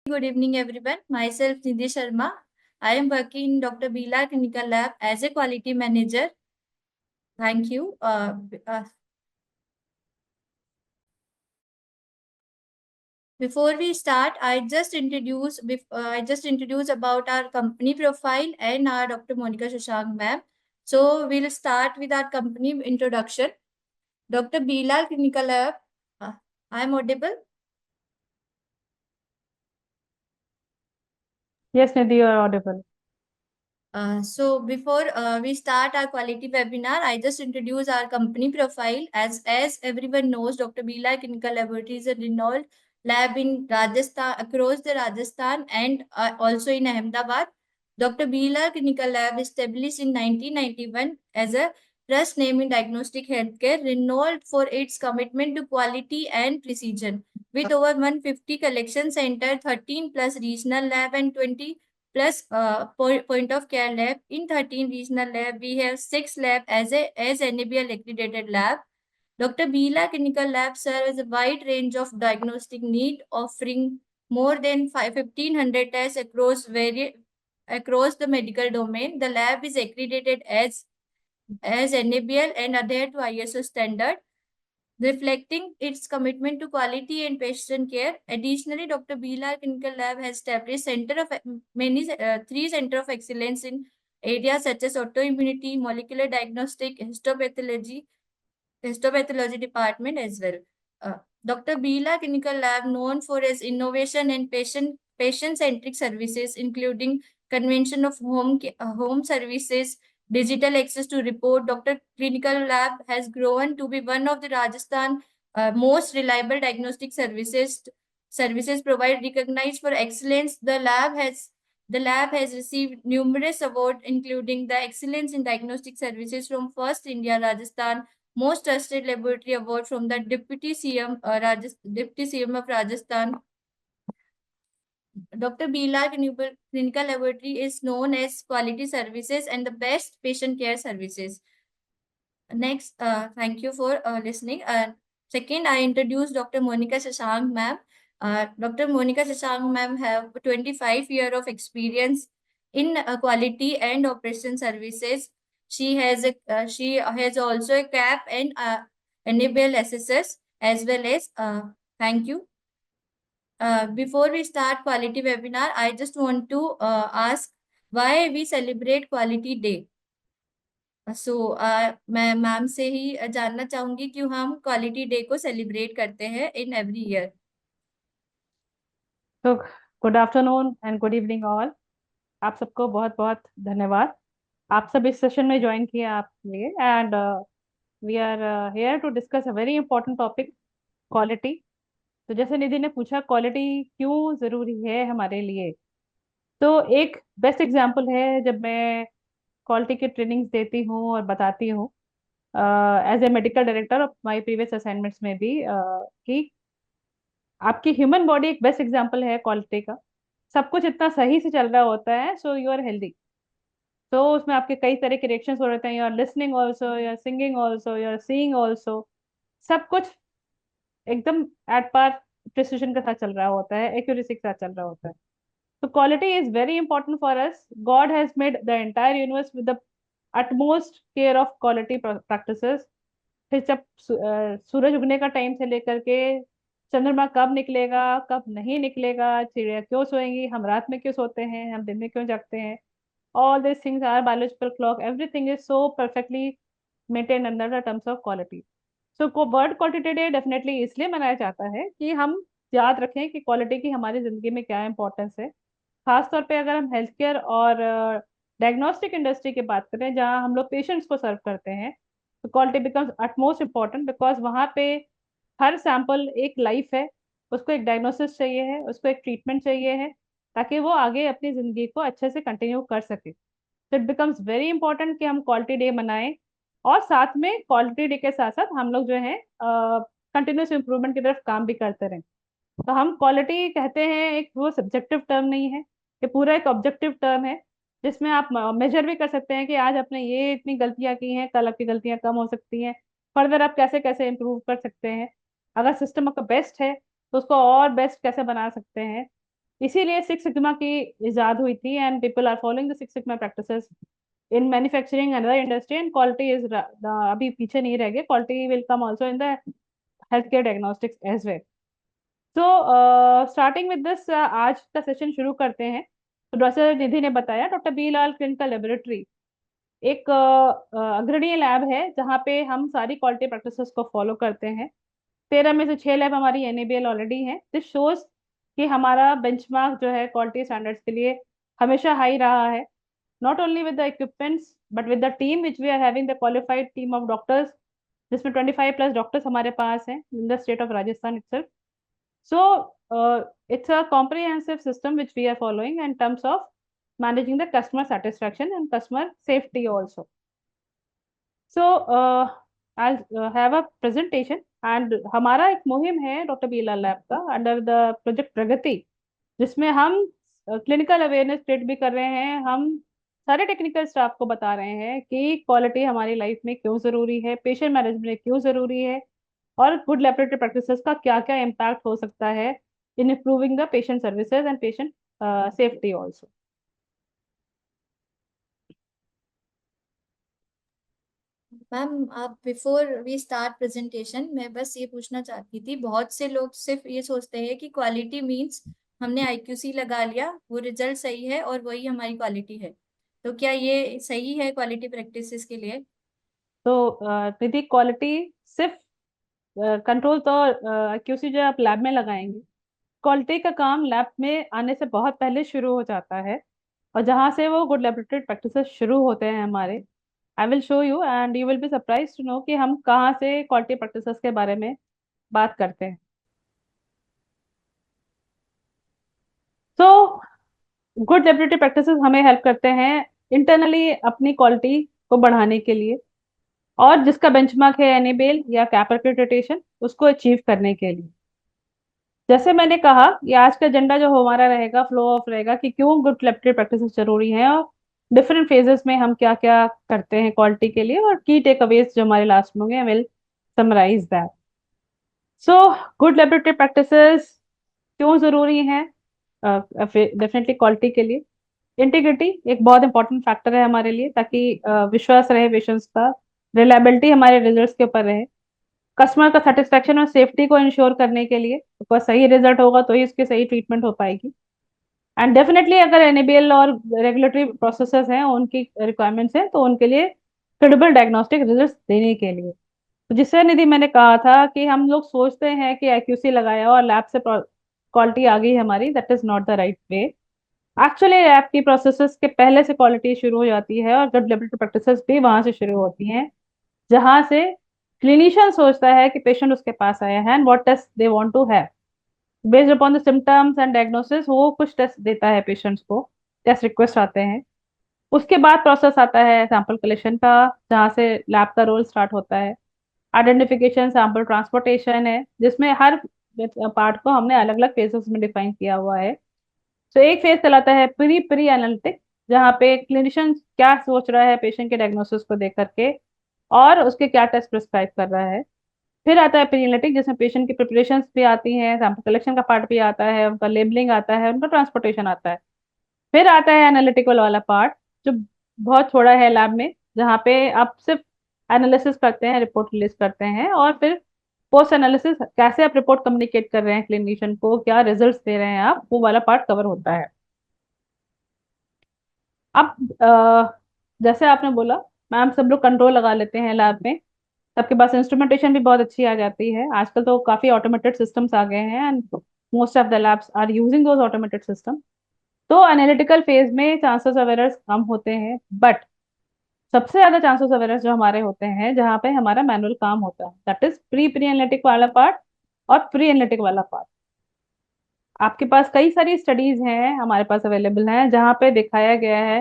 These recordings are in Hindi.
Good evening, everyone. Myself, Nidhi Sharma. I am working in Dr. Bila Clinical Lab as a quality manager. Thank you. Before we start, I just introduce about our company profile and our Dr. Monica Shashank ma'am. So we'll start with our company introduction. Dr. Bila Clinical Lab. I am audible. Yes, Nidhi, you are audible. So before we start our quality webinar, I just introduce our company profile. As everyone knows, Dr. Bila Clinical Laboratory is a renowned lab in Rajasthan, across the Rajasthan and also in Ahmedabad. Dr. Bila Clinical Lab established in 1991 as a trust name in diagnostic healthcare, renowned for its commitment to quality and precision. With over 150 collection center, 13 plus regional lab and 20 plus point of care lab. In 13 regional lab, we have 6 lab as NABL accredited lab. Dr. Bila Clinical Lab serves a wide range of diagnostic need, offering more than 1,500 tests across the medical domain. The lab is accredited as NABL and adhere to ISO standard, reflecting its commitment to quality and patient care. Additionally, Dr. Bila Clinical Lab has established three center of excellence in areas such as autoimmunity, molecular diagnostic, histopathology department as well. Uh, Dr. Bila Clinical Lab, known for its innovation and patient-centric services, including convention of home services, digital access to report. Dr. Clinical Lab has grown to be one of the Rajasthan most reliable diagnostic services provide recognized for excellence. The lab has received numerous awards, including the Excellence in Diagnostic Services from First India Rajasthan, Most Trusted Laboratory Award from the Deputy CM of Rajasthan. Dr. Bila Clinical Laboratory is known as quality services and the best patient care services. Next, thank you for listening. Second, I introduce Dr. Monica Shashank ma'am. Dr. Monica Shashank ma'am have 25 years of experience in quality and operation services. She has also a CAP and enable SSS as well as thank you. Before we start quality webinar, I just want to ask why we celebrate Quality Day. सो मैं मैम से ही जानना चाहूंगी कि हम क्वालिटी डे को सेलिब्रेट करते हैं इन एवरी ईयर. तो good afternoon and good evening all. आप सबको बहुत बहुत धन्यवाद. आप सब इस सेशन में ज्वाइन किए आपके लिए. And we are here to discuss a very important topic, quality. तो जैसे निधि ने पूछा क्वालिटी क्यों ज़रूरी है हमारे लिए, तो एक बेस्ट एग्जांपल है जब मैं क्वालिटी की ट्रेनिंग्स देती हूँ और बताती हूँ as a medical director of my previous assignments में भी, कि आपकी ह्यूमन बॉडी एक बेस्ट एग्जांपल है क्वालिटी का. सब कुछ इतना सही से चल रहा होता है, सो यू आर हेल्दी. तो उसमें आपके कई तरह के रिएक्शंस हो रहे हैं. You are listening also, you are singing also, you are seeing also. सब कुछ एकदम एट पार प्रिसिजन के साथ चल रहा होता है, एक्यूरेसी के साथ चल रहा होता है. तो quality is very important for us. God has made the entire universe with the utmost care of quality practices. फिर जब सूरज उगने का टाइम से लेकर के चंद्रमा कब निकलेगा, कब नहीं निकलेगा, चिड़िया क्यों सोएंगी, हम रात में क्यों सोते हैं, हम दिन में क्यों जागते हैं, all these things are biological clock. Everything is so perfectly maintained under the terms of quality. So को वर्ल्ड क्वालिटी डे डेफिनेटली इसलिए मनाया जाता है कि हम याद रखें कि क्वालिटी की हमारी जिंदगी में क्या इंपॉर्टेंस है. खासतौर पे अगर हम हेल्थ केयर और डायग्नोस्टिक इंडस्ट्री की बात करें, जहाँ हम लोग पेशेंट्स को सर्व करते हैं, तो quality becomes utmost important. Because वहाँ पे हर सैंपल एक लाइफ है, उसको एक डायग्नोसिस चाहिए है, उसको एक ट्रीटमेंट चाहिए है, ताकि वो आगे अपनी जिंदगी को अच्छे से कंटिन्यू कर सके. तो इट बिकम्स वेरी इंपॉर्टेंट कि हम क्वालिटी डे मनाएं. और साथ में क्वालिटी डे के साथ साथ हम लोग जो है कंटिन्यूस इम्प्रूवमेंट की तरफ काम भी करते रहें. तो हम क्वालिटी कहते हैं, एक वो सब्जेक्टिव टर्म नहीं है, ये पूरा एक ऑब्जेक्टिव टर्म है, जिसमें आप मेजर भी कर सकते हैं कि आज आपने ये इतनी गलतियां की हैं, कल आपकी गलतियां कम हो सकती हैं, फर्दर आप कैसे कैसे इम्प्रूव कर सकते हैं. अगर सिस्टम आपका बेस्ट है तो उसको और बेस्ट कैसे बना सकते हैं. इसीलिए सिक्स सिग्मा की इजाद हुई थी, and people are following the six sigma practices in manufacturing and other industry, and quality is अभी पीछे नहीं रह गए, quality will come also in the health care diagnostics as well. So starting with this, आज का सेशन शुरू करते हैं। तो डॉक्टर निधि ने बताया, डॉक्टर बी लाल क्लिनिकल लेबोरेटरी एक अग्रणी लैब है जहाँ पे हम सारी क्वालिटी प्रैक्टिसेस को फॉलो करते हैं। 13 में से 6 लैब हमारी एनएबीएल ऑलरेडी है। दिस शोज कि हमारा बेंचमार्क जो है क्वालिटी स्टैंडर्ड्स के लिए हमेशा हाई रहा है, not only with the equipments but with the team which we are having the qualified team of doctors, जिसमें 25 प्लस डॉक्टर्स हमारे पास हैं in the state of Rajasthan itself. So it's a comprehensive system which we are following in terms of managing the customer satisfaction and customer safety also. So I'll have a presentation, and हमारा एक मुहिम है डॉक्टर बीलाल लैब का अंडर द प्रोजेक्ट प्रगति, जिसमें हम क्लिनिकल अवेयरनेस क्रिएट भी कर रहे हैं। हम सारे टेक्निकल स्टाफ को बता रहे हैं कि क्वालिटी हमारी लाइफ में क्यों जरूरी है, पेशेंट मैनेजमेंट क्यों जरूरी है, और गुड लेबोरेटरी प्रैक्टिसेस का क्या क्या इम्पैक्ट हो सकता है in improving the patient services and patient safety also. Ma'am, आप बिफोर वी स्टार्ट प्रेजेंटेशन, मैं बस ये पूछना चाहती थी, बहुत से लोग सिर्फ ये सोचते हैं कि क्वालिटी मींस हमने आईक्यूसी लगा लिया, वो रिजल्ट सही है और वही हमारी क्वालिटी है। तो क्या ये सही है क्वालिटी प्रैक्टिसेस के लिए? तो निधि, क्वालिटी सिर्फ कंट्रोल तो एक्यूसी जो आप लैब में लगाएंगे, क्वालिटी का काम लैब में आने से बहुत पहले शुरू हो जाता है, और जहाँ से वो गुड लेबोरेटरी प्रैक्टिसेस शुरू होते हैं हमारे। I will show you and you will be surprise to know कि हम कहाँ से क्वालिटी प्रैक्टिसेस के बारे में बात करते हैं। तो गुड लेबोरेटरी प्रैक्टिसेस हमें हेल्प करते हैं इंटरनली अपनी क्वालिटी को बढ़ाने के लिए, और जिसका बेंचमार्क है एनएबीएल या कैप एक्रेडिटेशन, उसको अचीव करने के लिए। जैसे मैंने कहा, ये आज का एजेंडा जो हमारा रहेगा, फ्लो ऑफ रहेगा कि क्यों गुड लेबोरेटरी प्रैक्टिसेस जरूरी है, और डिफरेंट फेजेस में हम क्या क्या करते हैं क्वालिटी के लिए, और की टेक अवेज जो हमारे लास्ट में होंगे, will summarise that. So good laboratory practices क्यों जरूरी है डेफिनेटली क्वालिटी के लिए? इंटीग्रिटी एक बहुत इंपॉर्टेंट फैक्टर है हमारे लिए, ताकि विश्वास रहे पेशेंट्स का, रिलायबिलिटी हमारे रिजल्ट्स के ऊपर रहे, कस्टमर का सेटिस्फेक्शन और सेफ्टी को इंश्योर करने के लिए, तो सही रिजल्ट होगा तो ही उसकी सही ट्रीटमेंट हो पाएगी। एंड डेफिनेटली अगर एनएबीएल और रेगुलेटरी प्रोसेसेस हैं, उनकी रिक्वायरमेंट्स हैं, तो उनके लिए क्रेडिबल डायग्नोस्टिक रिजल्ट्स देने के लिए। तो जिससे निधि मैंने कहा था कि हम लोग सोचते हैं कि एक्यूसी लगाया और लैब से क्वालिटी आ गई हमारी, that is not the right way. Actually lab की प्रोसेसेस के पहले से क्वालिटी शुरू हो जाती है, और गुड लेबोरेटरी प्रैक्टिसेस भी वहां से शुरू होती हैं, जहां से क्लिनिशियन सोचता है कि पेशेंट उसके पास आया है and what test they want to have based upon the symptoms and diagnosis, वो कुछ टेस्ट देता है पेशेंट्स को, टेस्ट रिक्वेस्ट आते हैं। उसके बाद प्रोसेस आता है सैंपल कलेक्शन का, जहाँ से लैब का रोल स्टार्ट होता है। आइडेंटिफिकेशन, सैंपल ट्रांसपोर्टेशन है, जिसमें हर पार्ट को हमने अलग अलग फेजेस में डिफाइन किया हुआ है। तो एक फेज चलाता है प्री प्री एनालिटिक, जहाँ पे क्लिनिशियन क्या सोच रहा है पेशेंट के डायग्नोसिस को देख करके, और उसके क्या टेस्ट प्रिस्क्राइब कर रहा है। फिर आता है प्री एनालिटिक, जिसमें पेशेंट की प्रिपरेशन भी आती हैं, सैंपल कलेक्शन का पार्ट भी आता है, उनका लेबलिंग आता है, उनका ट्रांसपोर्टेशन आता है। फिर आता है एनालिटिकल वाला पार्ट, जो बहुत थोड़ा है लैब में, जहाँ पे आप सिर्फ एनालिसिस करते हैं, रिपोर्ट रिलीज करते हैं, और फिर पोस्ट एनालिसिस कैसे आप रिपोर्ट कम्युनिकेट कर रहे हैं क्लिनिशियन को, क्या रिजल्ट्स दे रहे हैं आप, वो वाला पार्ट कवर होता है। अब जैसे आपने बोला, मैम सब लोग कंट्रोल लगा लेते हैं लैब में, सबके पास इंस्ट्रूमेंटेशन भी बहुत अच्छी आ जाती है, आजकल तो काफी ऑटोमेटेड सिस्टम्स आ गए हैं, and most of the labs are using those automated system. तो एनालिटिकल फेज में चांसेस ऑफ एरर्स कम होते हैं, बट सबसे ज्यादा चांसेस ऑफ एरर्स जो हमारे होते हैं, जहाँ पे हमारा मैनुअल काम होता है, that is pre pre analytic वाला पार्ट और प्री एनालिटिक वाला पार्ट। आपके पास कई सारी स्टडीज हैं, हमारे पास अवेलेबल हैं, जहाँ पे दिखाया गया है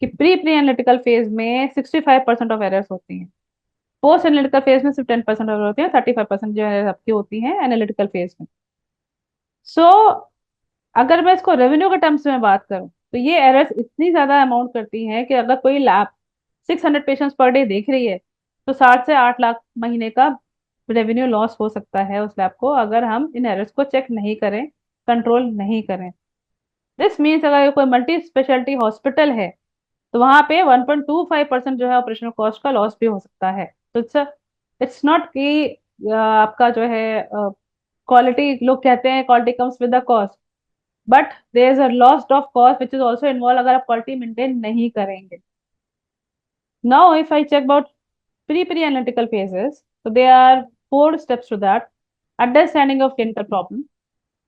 कि प्री प्री एनालिटिकल फेज में 65% ऑफ एरर्स होती हैं, पोस्ट एनालिटिकल फेज में सिर्फ 10% एरर होती है, 35% जो है आपकी होती हैं एनालिटिकल फेज में। सो अगर मैं इसको रेवेन्यू के टर्म्स में बात करूं, तो ये एरर्स इतनी ज्यादा अमाउंट करती हैं कि अगर कोई लैब 600 पेशेंट्स पर डे देख रही है, तो 60 से 8 लाख महीने का रेवेन्यू लॉस हो सकता है उस लैब को, अगर हम इन एरर्स को चेक नहीं करें, कंट्रोल नहीं करें। दिस मीन्स अगर कोई मल्टी स्पेशलिटी हॉस्पिटल है तो वहां पे 1.25% जो है ऑपरेशनल कॉस्ट का लॉस भी हो सकता है। तो इट्स नॉट कि आपका जो है क्वालिटी, लोग कहते हैं quality comes with the cost, but there is a loss of cost which is also involve अगर आप क्वालिटी मेंटेन नहीं करेंगे। Now if I check about pre analytical phases, so there are 4 steps to that: understanding of clinical problem,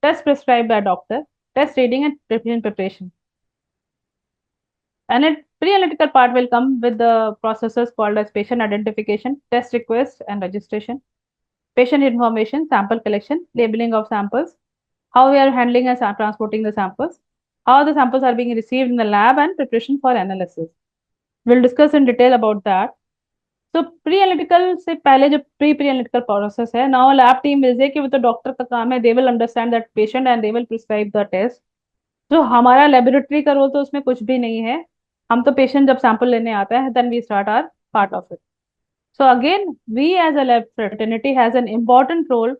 test prescribed by doctor, test reading, and patient preparation. And it pre-analytical part will come with the processes called as patient identification, test request and registration, patient information, sample collection, labeling of samples, how we are handling and transporting the samples, how the samples are being received in the lab, and preparation for analysis. We'll discuss in detail about that. तो प्री एनालिटिकल से पहले जो प्री एनालिटिकल प्रोसेस है, now lab team will say कि वो तो डॉक्टर का काम है, they will understand that patient and they will prescribe the test. जो हमारा लेबोरेटरी का रोल तो उसमें कुछ भी नहीं है, हम तो पेशेंट जब सैंपल लेने आता है then we start our part of it. So again we as a lab fraternity has an important role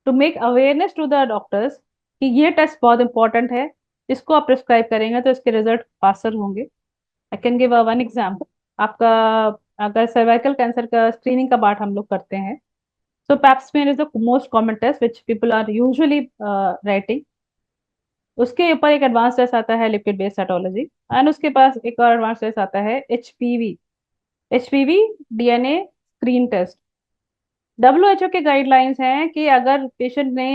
to make awareness to the doctors कि ये टेस्ट बहुत इंपॉर्टेंट है, इसको आप प्रिस्क्राइब करेंगे तो इसके रिजल्ट फास्टर होंगे। I can give one example. आपका अगर सर्वाइकल कैंसर का स्क्रीनिंग का पार्ट हम लोग करते हैं, so pap smear is the most common test which people are usually writing. उसके ऊपर एक एडवांस टेस्ट आता है लिपिड बेस्ड साइटोलॉजी, एंड उसके पास एक और एडवांस टेस्ट आता है HPV DNA screen test. WHO के गाइडलाइंस हैं कि अगर पेशेंट ने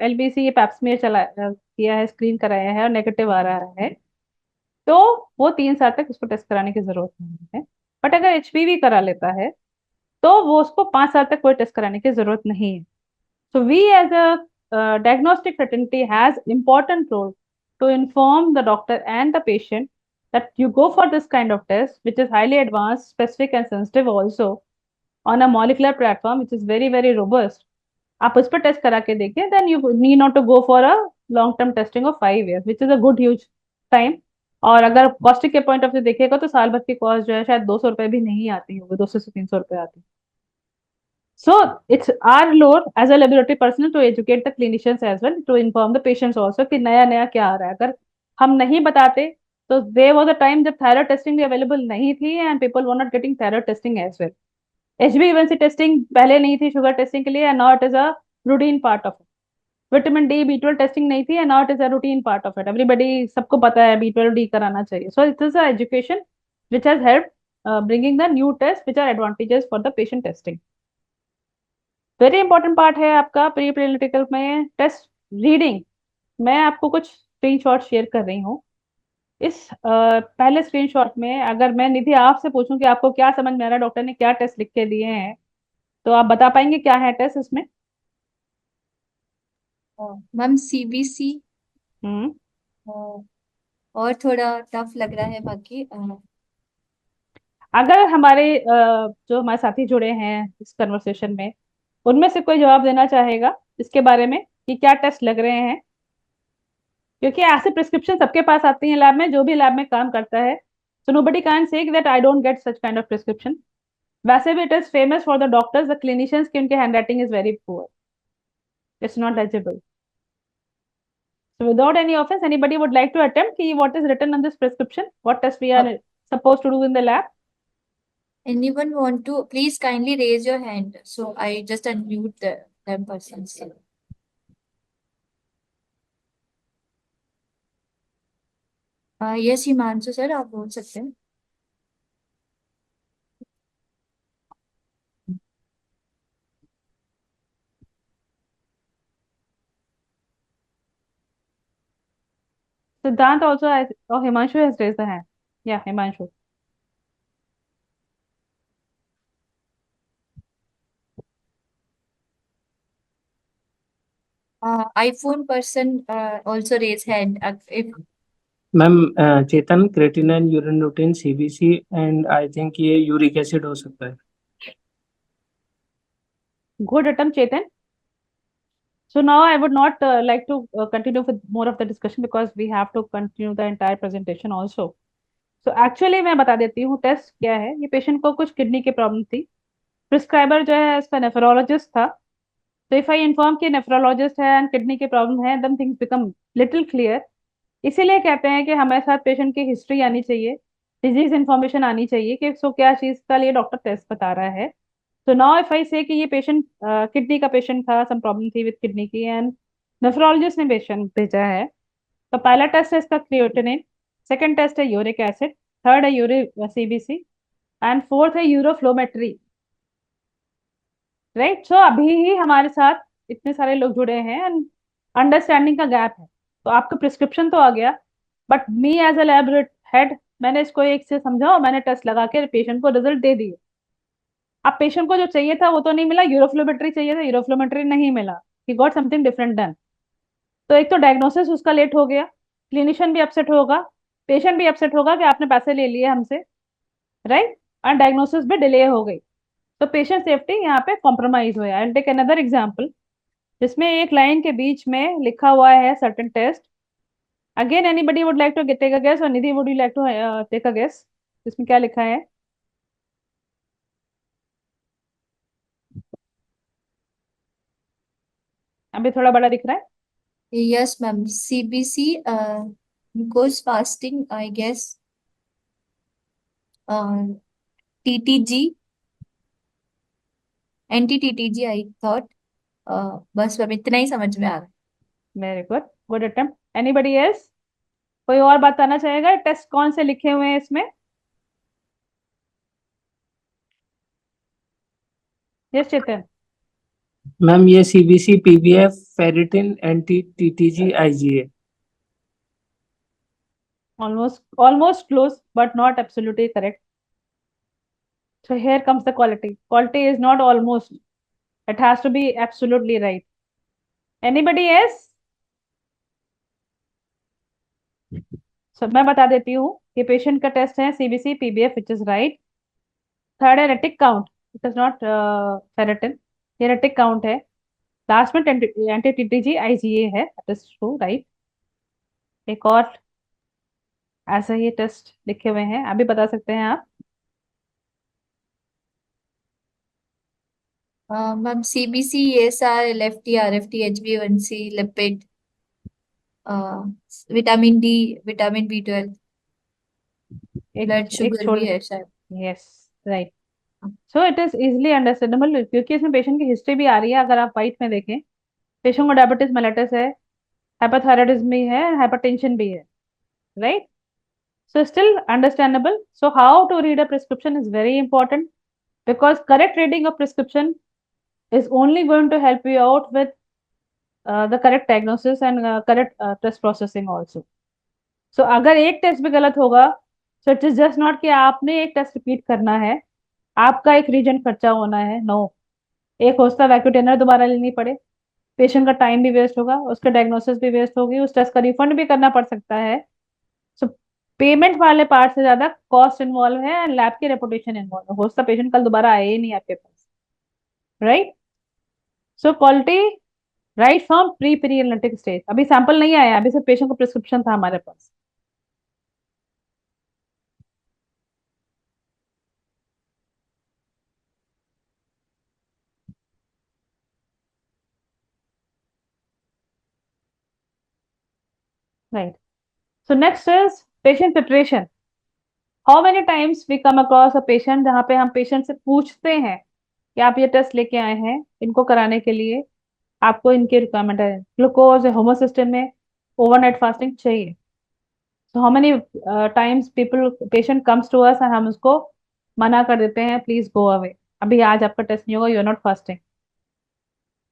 एलबीसी पैप स्मीयर किया है, स्क्रीन कराया है और नेगेटिव आ रहा है, तो वो 3 साल तक उसको टेस्ट कराने की जरूरत नहीं है। बट अगर एचपीवी करा लेता है तो वो उसको 5 साल तक कोई टेस्ट कराने की जरूरत नहीं है। So we as a diagnostic fraternity has important role to inform the doctor and the patient that you go for this kind of test, which is highly advanced, specific and sensitive also on a molecular platform, which is very very robust. आप उस पर टेस्ट करा के देखिए, then you need not to go for a long term testing of 5 years, which is a good huge time. और अगर कॉस्टिक के पॉइंट ऑफ व्यू देखिएगा तो साल भर की कॉस्ट जो है शायद 200 रुपए भी नहीं आती होगी, 200 से 300 रुपए आती है। So it's our role as a laboratory personnel to educate the clinicians as well, to inform the patients also कि नया नया क्या आ रहा है। अगर हम नहीं बताते तो there was a time जब thyroid testing भी available नहीं थी and people were not getting thyroid testing as well. HbA1c testing पहले नहीं थी शुगर टेस्टिंग के लिए, and now it is a routine part of it. Vitamin D B12 testing नहीं थी, and now it is a routine part of it. Everybody, सबको पता है B12 डी कराना चाहिए. So it is a education which has helped bringing the new tests which are advantages for the patient testing. Very important part है आपका प्री क्लिनिकल में टेस्ट रीडिंग। मैं आपको कुछ स्क्रीनशॉट शेयर कर रही हूँ। इस पहले स्क्रीनशॉट में अगर मैं निधि आपसे पूछूं कि आपको क्या समझ में आ रहा है, डॉक्टर ने क्या टेस्ट लिख के दिए हैं, तो आप बता पाएंगे क्या है टेस्ट इसमें? Ma'am CBC. हम्म। और थोड़ा टफ लग रहा है बाकी। अगर हमारे जो हमारे साथी जुड़े हैं इस कन्वर्सेशन में, उनमें से कोई जवाब देना चाहेगा इसके बारे में कि क्या टेस्ट लग रहे हैं? क्योंकि ऐसे प्रिस्क्रिप्शन सबके पास आती हैं लैब में, जो भी लैब में काम करता है। So nobody can say that I don't get such kind of prescription. वैसे भी it is famous for the doctors, the clinicians की उनके handwriting is very poor, it's not legible. So without any offense, anybody would like to attempt ki what is written on this prescription, what test we are supposed to do in the lab? Anyone want to please kindly raise your hand, so I just unmute them persons. Yes Himanshu sir, आप बोल सकते हैं। Siddhant also has, oh, Himanshu has raised the hand. Yeah, Himanshu. iPhone person also raise hand. If ma'am Chetan, creatinine, urine routine, CBC and I think ये यूरिक एसिड हो सकता है। Good attempt, Chetan. So now I would not like to continue with more of the discussion because we have to continue the entire presentation also. So actually मैं बता देती हूँ टेस्ट क्या है। ये पेशेंट को कुछ किडनी की प्रॉब्लम थी, प्रिस्क्राइबर जो है इसका नेफ्रोलॉजिस्ट था। तो इफ आई इन्फॉर्म कि नेफ्रोलॉजिस्ट है एंड किडनी की प्रॉब्लम है, then things become little clear. इसीलिए कहते हैं कि हमारे साथ पेशेंट की हिस्ट्री आनी चाहिए, डिजीज इंफॉर्मेशन आनी चाहिए कि सो क्या चीज का लिए डॉक्टर टेस्ट बता रहा है. So now if I say कि ये पेशेंट किडनी का पेशेंट था, सम प्रॉब्लम थी विद किडनी की, एंड नेफ्रोलॉजिस्ट ने पेशेंट भेजा है, तो पहला टेस्ट है इसका क्रिएटिनिन, सेकंड टेस्ट है यूरिक एसिड, थर्ड है यूरिक सीबीसी, एंड फोर्थ है यूरोफ्लोमेट्री. राइट. सो अभी ही हमारे साथ इतने सारे लोग जुड़े हैं एंड अंडरस्टैंडिंग का गैप है. तो आपका प्रिस्क्रिप्शन तो आ गया, but me as a lab head मैंने इसको एक से समझा और मैंने टेस्ट लगा के पेशेंट को रिजल्ट दे दिए. अब पेशेंट को जो चाहिए था वो तो नहीं मिला, यूरोफ्लोमेट्री चाहिए था, यूरोफ्लोमेट्री नहीं मिला. He got something different done. तो एक तो डायग्नोसिस उसका लेट हो गया, क्लिनिशियन भी अपसेट होगा, पेशेंट भी अपसेट होगा कि आपने पैसे ले लिए हमसे. राइट. और डायग्नोसिस भी डिले हो गई. तो पेशेंट सेफ्टी यहाँ पे कॉम्प्रोमाइज हुआ. I will take another example जिसमें एक लाइन के बीच में लिखा हुआ है certain test. Again anybody would like to take a guess, और Nidhi would you like to take a guess इसमें क्या लिखा है? अभी थोड़ा बड़ा दिख रहा है. Yes, ma'am. CBC, glucose fasting, I guess. TTG, anti-TTG, I thought. बस मैम इतना ही समझ में आ रहा है. Very good, good attempt. Anybody else? कोई और बताना चाहेगा टेस्ट कौन से लिखे हुए हैं इसमें? यस चेतन. मैम ये CBC, PBF, ferritin, anti TTG, IgA. Almost close, but not absolutely correct. So here comes the quality. Quality is not almost. It has to be absolutely right. Anybody else? So मैं बता देती हूँ कि पेशेंट का टेस्ट है CBC PBF which is right. Third है retic count, it is not ferritin, ये रेटिक काउंट है. लास्ट में एंटी टीटीजी आईजीए है, दैट इज ट्रू राइट. एक और ऐसा ही टेस्ट लिखे हुए हैं, अभी बता सकते हैं आप? Ma'am CBC, ESR, LFT, RFT, HbA1c, lipid, vitamin D, vitamin B12, blood एक शुगर छोड़. भी है शायद. Yes right. So it is easily understandable क्योंकि इसमें पेशेंट की हिस्ट्री भी आ रही है. अगर आप वाइट में देखें, पेशेंट को डायबिटीज मेलेटस है, हाइपोथायराइडिज्म भी है, हाइपरटेंशन भी है. Right. So still understandable. So how to read a prescription is very important because correct reading of prescription is only going to help you out with the correct diagnosis and correct test processing also. So अगर एक टेस्ट भी गलत होगा, so it is just not कि आपने एक टेस्ट रिपीट करना है, आपका एक रीजन खर्चा होना है. नो. एक होस्टा वैक्यूटेनर दोबारा लेनी पड़े, पेशेंट का टाइम भी वेस्ट होगा, उसका डायग्नोसिस भी वेस्ट होगी, उस टेस्ट का रिफंड भी करना पड़ सकता है. सो पेमेंट वाले पार्ट से ज्यादा कॉस्ट इन्वॉल्व है एंड लैब की रेपुटेशन इन्वॉल्व है. हो सकता पेशेंट कल दोबारा आए ही नहीं आपके पास. Right. So quality right from pre periodic stage. अभी सैंपल नहीं आया, अभी सिर्फ पेशेंट का प्रिस्क्रिप्शन था हमारे पास. Right. So next is patient preparation. How many times we come across a patient जहाँ पे हम पेशेंट से पूछते हैं कि आप ये टेस्ट लेके आए हैं इनको कराने के लिए, आपको इनके रिक्वायरमेंट है, ग्लूकोज होमोसिस्टम में ओवरनाइट फास्टिंग चाहिए. So how many times people patient comes to us और हम उसको मना कर देते हैं, प्लीज गो अवे, अभी आज आपका टेस्ट नहीं होगा, you are not fasting.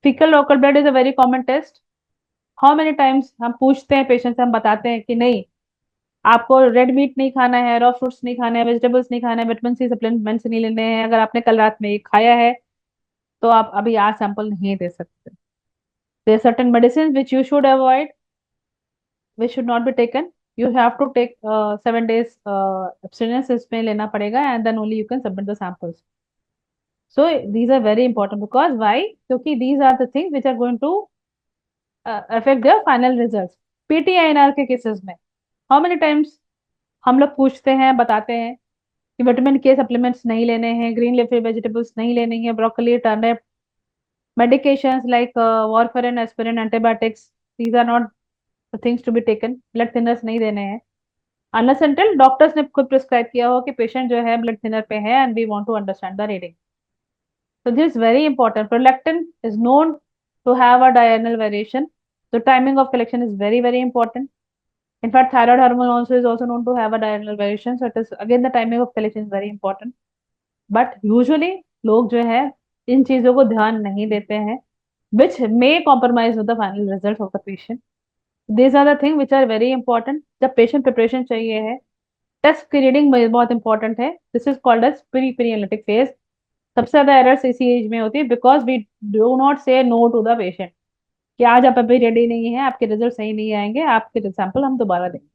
Fecal local blood is a very common test. How many times हम पूछते हैं पेशेंट से, हम बताते हैं कि नहीं आपको रेड मीट नहीं खाना है, रॉ फ्रूट्स नहीं खाने हैं, वेजिटेबल्स नहीं खाने हैं, विटामिन सी सप्लीमेंट्स नहीं लेने हैं, अगर आपने कल रात में ये खाया है तो आप अभी आज सैंपल नहीं दे सकते. There certain medicine which you should avoid, which should not be taken. You have to take 7 days abstinence इसमें लेना पड़ेगा and then only you can submit the samples. So these are very important because why? क्योंकि these are the things which are going to affect their final results. PTINR के केसेस में how many times हम लोग पूछते हैं, बताते हैं कि विटामिन के सप्लीमेंट्स नहीं लेने हैं, ग्रीन लीफी वेजिटेबल्स नहीं लेने हैं, broccoli, turnip, medications like warfarin, aspirin, antibiotics, these are not things to be taken, blood thinners नहीं देने हैं अनलेस अनटिल डॉक्टर्स ने खुद प्रिस्क्राइब किया हो कि पेशेंट जो है ब्लड थिनर पे है and we want to understand the reading. So this is very important. Prolactin is known to have a diurnal variation. The timing of collection is very, very important. In fact, thyroid hormone also is also known to have a diurnal variation. So it is again the timing of collection is very important. But usually लोग जो है इन चीजों को ध्यान नहीं देते हैं, which may compromise with the final results of the patient. These are the things which are very important. जब patient preparation चाहिए है, टेस्ट की रीडिंग बहुत इंपॉर्टेंट है. This is called as pre analytic phase. सबसे ज्यादा एरर्स इसी एज में होती है because we do not say no to the patient कि आज आप अभी रेडी नहीं है, आपके रिजल्ट सही नहीं आएंगे, आपके सैंपल हम दोबारा देंगे.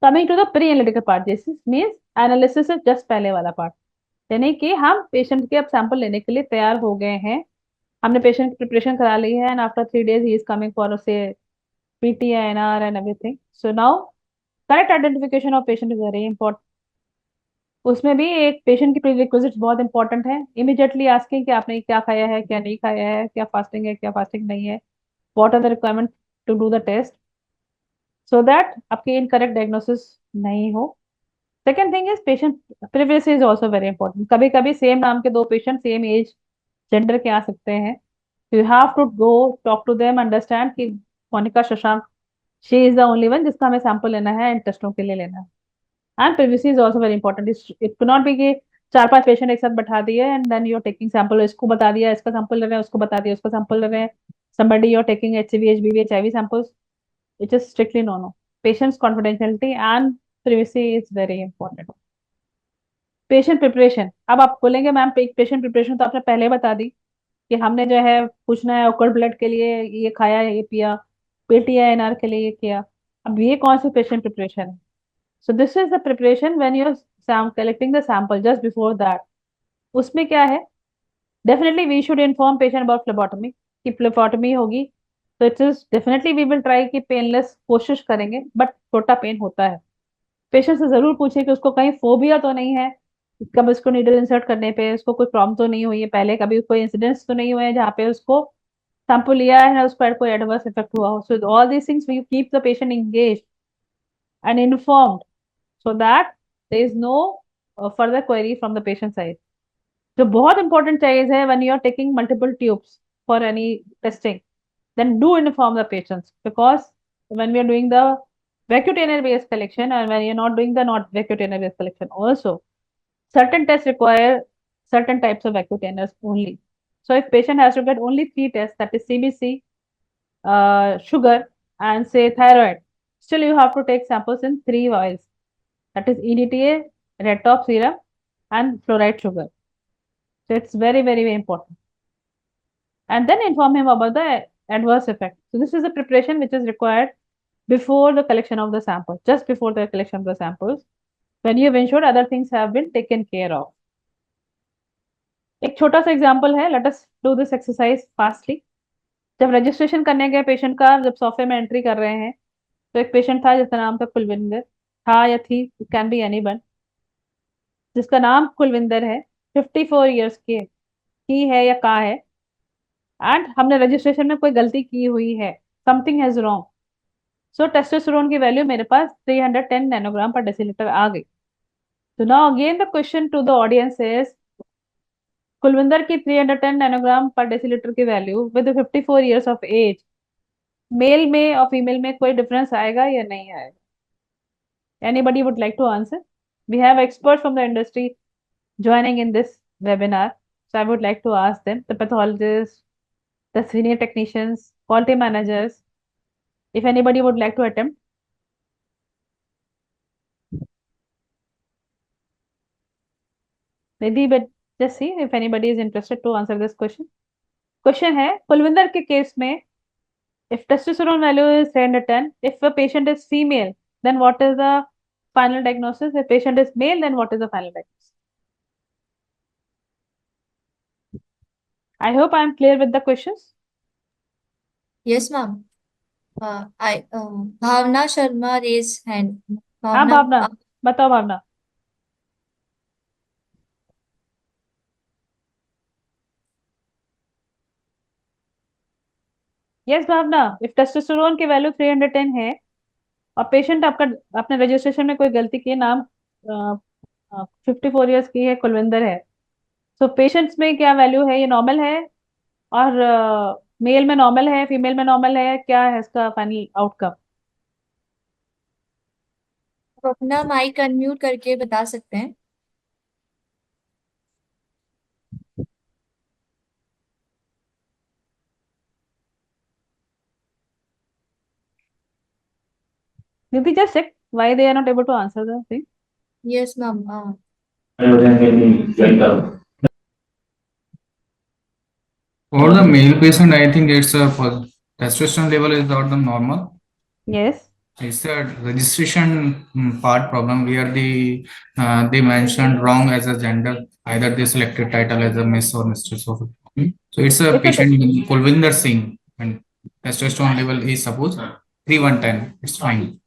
Coming to the pre analytical part, this means analysis is just पहले वाला पार्ट. यानी कि हम पेशेंट के अब सैंपल लेने के लिए तैयार हो गए हैं, हमने पेशेंट की प्रिपरेशन करा ली है एंड आफ्टर 3 days ही is coming for C PT NR and everything. So now correct identification of patient is very important. उसमें भी एक पेशेंट की प्रीरिक्विजिट्स बहुत इंपॉर्टेंट है. इमीडिएटली आस्किंग कि आपने क्या खाया है, क्या नहीं खाया है, क्या फास्टिंग है, क्या फास्टिंग नहीं है, what are the requirement to do the test, so that आपकी इनकरेक्ट डायग्नोसिस नहीं हो. Second thing is patient privacy is also very important. कभी कभी सेम नाम के दो पेशेंट सेम एज जेंडर के आ सकते हैं. You have to go talk to them, understand कि Monika Shashank she is the only one जिसका हमें सैंपल लेना है एंड टेस्टों के लिए लेना है. And privacy is also very important. It could not be कि चार पांच पेशेंट एक साथ बैठा दिए and then you are taking sample, इसको बता दिया इसका सैंपल ले रहे हैं, उसको बता दिया उसका सैंपल ले रहे हैं. somebody you are taking HCV, HBV, HIV samples, it is strictly no. Patient's confidentiality and privacy is very important. Patient preparation, अब आप बोलेंगे मैम पेशेंट प्रिपरेशन तो आपने पहले बता दी कि हमने जो है पूछना है ओकर ब्लड के लिए ये खाया ये पिया, PTINR के लिए ये किया. अब ये कौन सी पेशेंट प्रिपरेशन है? So this is the preparation when you're collecting the sample just before that. उसमें क्या है? Definitely we should inform patient about phlebotomy कि phlebotomy होगी. So it is definitely we will try कि painless कोशिश करेंगे, but छोटा पेन होता है. पेशेंट से जरूर पूछे कि उसको कहीं फोबिया तो नहीं है, कब उसको नीडल इंसर्ट करने पे उसको कोई प्रॉब्लम तो नहीं हुई है, पहले कभी कोई इंसिडेंट्स तो नहीं हुए हैं जहाँ पे उसको सैंपल लिया है उस पर कोई एडवर्स इफेक्ट हुआ हो. So all these things we keep the patient engaged and informed so that there is no further query from the patient side. जो बहुत important चीज है when you are taking multiple tubes for any testing, then do inform the patients because when we are doing the vacutainer based collection and when you are not doing the not vacutainer based collection also, certain tests require certain types of vacutainers only. So if patient has to get only 3 tests, that is CBC, sugar and say thyroid, still you have to take samples in 3 vials, that is EDTA, red top serum, and fluoride sugar. So it's very, very, very important. And then inform him about the adverse effect. So this is the preparation which is required before the collection of the sample, just before the collection of the samples, when you have ensured other things have been taken care of. एक छोटा सा एग्जाम्पल है, let us do this exercise fastly. जब रजिस्ट्रेशन करने गए पेशेंट का, जब सॉफ्टवेयर में एंट्री कर रहे हैं, तो एक पेशेंट था जिसका नाम था कुलविंदर, था या थी, कैन बी एनीवन, जिसका नाम कुलविंदर है, 54 ईयर्स की है या का है, एंड हमने रजिस्ट्रेशन में कोई गलती की हुई है, something has wrong. So testosterone की वैल्यू मेरे पास 310 नैनोग्राम पर डेसीलीटर आ गई. तो now again the question to the audience is, Kulvinder की 310 नैनोग्राम पर डेसीलीटर की value with 54 years of age, male में और फीमेल में कोई डिफरेंस आएगा या नहीं आएगा? Anybody would like to answer? We have expert from the industry joining in this webinar. So I would like to ask them, the pathologists, the senior technicians, quality managers, if anybody would like to attempt. Maybe, but just see if anybody is interested to answer this question. Question है, कुलविंदर के केस में, if testosterone value is 310, if a patient is female, then what is the final diagnosis? If patient is male, then what is the final diagnosis? I hope I am clear with the questions. Yes, ma'am. I Bhavna Sharma raise hand. हाँ Bhavna, भावना, बताओ भावना. यस भावना, इफ टेस्टोस्टेरोन की वैल्यू 310 है और पेशेंट आपका अपने रजिस्ट्रेशन में कोई गलती की है, नाम 54 ईयर्स की है, कुलविंदर है, तो पेशेंट्स में क्या वैल्यू है, ये नॉर्मल है? और मेल में नॉर्मल है, फीमेल में नॉर्मल है, क्या है इसका फाइनल आउटकम? तो अपना माइक अनम्यूट करके बता सकते हैं। Nidhi, just check why they are not able to answer the thing. Yes ma'am. For the male patient, I think it's a testosterone level is not the normal. Yes. It's a registration part problem where they mentioned wrong as a gender. Either they selected title as a Miss or Mr. So, so it's a If it, patient Kulvinder Singh and testosterone level is suppose 3110. It's fine.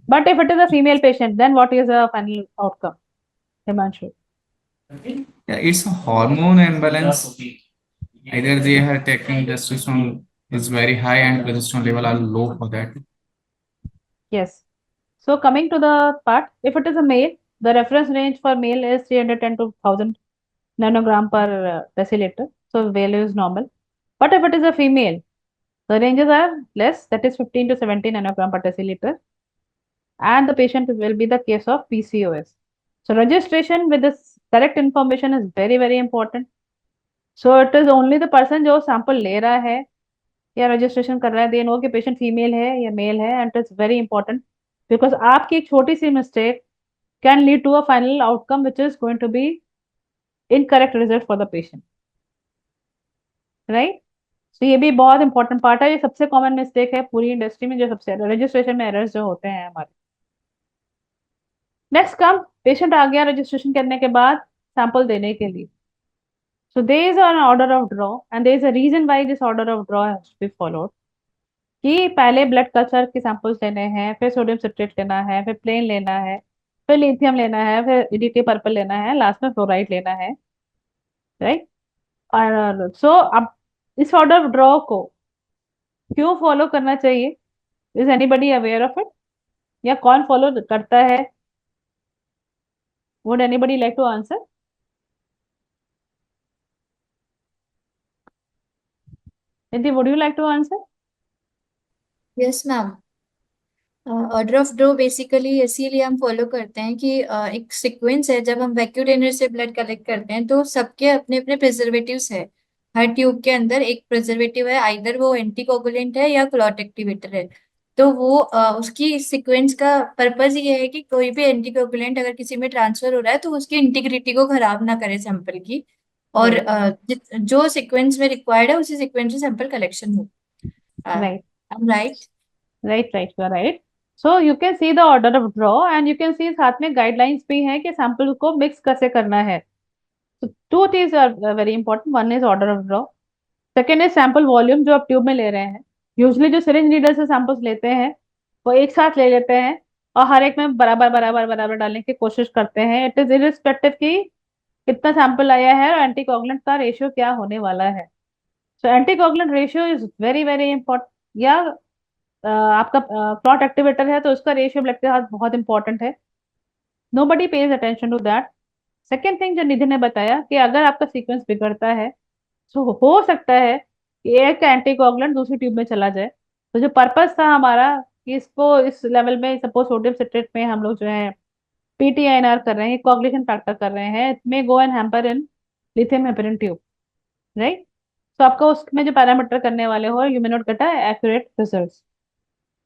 but if it is a female patient, then what is the final outcome, Himanshu? Yeah, it's a hormone imbalance. Either they are taking testosterone is very high and progesterone level are low for that. Yes. So coming to the part, if it is a male, the reference range for male is 310 to 1000 nanogram per deciliter. So value is normal. But if it is a female, the ranges are less, that is 15 to 17 nanogram per deciliter. And the patient will be the case of PCOS. So registration with this correct information is very, very important. So it is only the person जो sample ले रहा है या registration कर रहा है, they know कि patient female है या male है, and it's very important because आपकी एक छोटी सी mistake can lead to a final outcome which is going to be incorrect result for the patient, right? तो ये भी बहुत इंपॉर्टेंट पार्ट है, ये सबसे कॉमन मिस्टेक है पूरी इंडस्ट्री में, जो सबसे रजिस्ट्रेशन में एरर्स जो होते हैं हमारे। नेक्स्ट कम, पेशेंट आ गया रजिस्ट्रेशन करने के बाद सैंपल देने के लिए। So there is an order of draw and there is a reason why this order of draw has to be followed. कि पहले ब्लड कल्चर के सैंपल्स लेने हैं, फिर सोडियम सिट्रेट लेना है, फिर प्लेन लेना है, फिर लिथियम लेना है, फिर ईडीटी पर्पल लेना है, लास्ट में फ्लोराइड लेना है, राइट? और सो अब इस ऑर्डर ऑफ ड्रॉ को क्यों फॉलो करना चाहिए? Is anybody aware of it, या कौन फॉलो करता है? Would anybody like to answer? Nidhi, would you like to answer? Yes ma'am. Order of draw basically इसीलिए हम फॉलो करते हैं कि एक सीक्वेंस है, जब हम वैक्यूम ट्रेनर से ब्लड कलेक्ट करते हैं तो सबके अपने अपने प्रिजर्वेटिव्स है। हर ट्यूब के अंदर एक प्रिजर्वेटिव है, आइदर वो एंटीकोगुलेंट है या क्लॉट एक्टिवेटर है। तो वो उसकी सीक्वेंस का पर्पज ये है कि कोई भी एंटीकोगुलेंट अगर किसी में ट्रांसफर हो रहा है तो उसकी इंटीग्रिटी को खराब ना करे सैंपल की, और जो सीक्वेंस में रिक्वायर्ड है उसी सीक्वेंस से सैंपल कलेक्शन हो। Right, right. Right, you are right. So you can see the order of draw and you can see साथ में गाइडलाइंस भी हैं कि सैंपल को मिक्स कैसे करना है। तो two things are very important, one is order of draw, second is sample volume जो आप ट्यूब में ले रहे हैं। यूजली जो सिरिंज नीडल से सैंपल्स लेते हैं वो एक साथ ले लेते हैं और हर एक में बराबर बराबर बराबर डालने की कोशिश करते हैं। इट इज इरिस्पेक्टिव कि कितना सैंपल आया है और एंटीकोगुलेंट का रेशियो क्या होने वाला है। So anticoagulant ratio is very very important. या आपका क्लॉट एक्टिवेटर है तो उसका रेशियो ब्लड के साथ बहुत इंपॉर्टेंट है। Nobody pays attention to that. Second thing जो निधि ने बताया कि अगर आपका सीक्वेंस बिगड़ता है तो हो सकता है कि एक एंटीकोगुलेंट दूसरी ट्यूब में चला जाए। तो जो पर्पस था हमारा कि इसको इस लेवल में, सपोज सोडियम सिट्रेट में हम लोग जो है पीटीआईएनआर कर रहे हैं, कोagulation फैक्टर कर रहे हैं, it may go and hamper in lithium heparin tube, right? तो आपको उसमें जो पैरामीटर करने वाले हो you may not gate accurate results.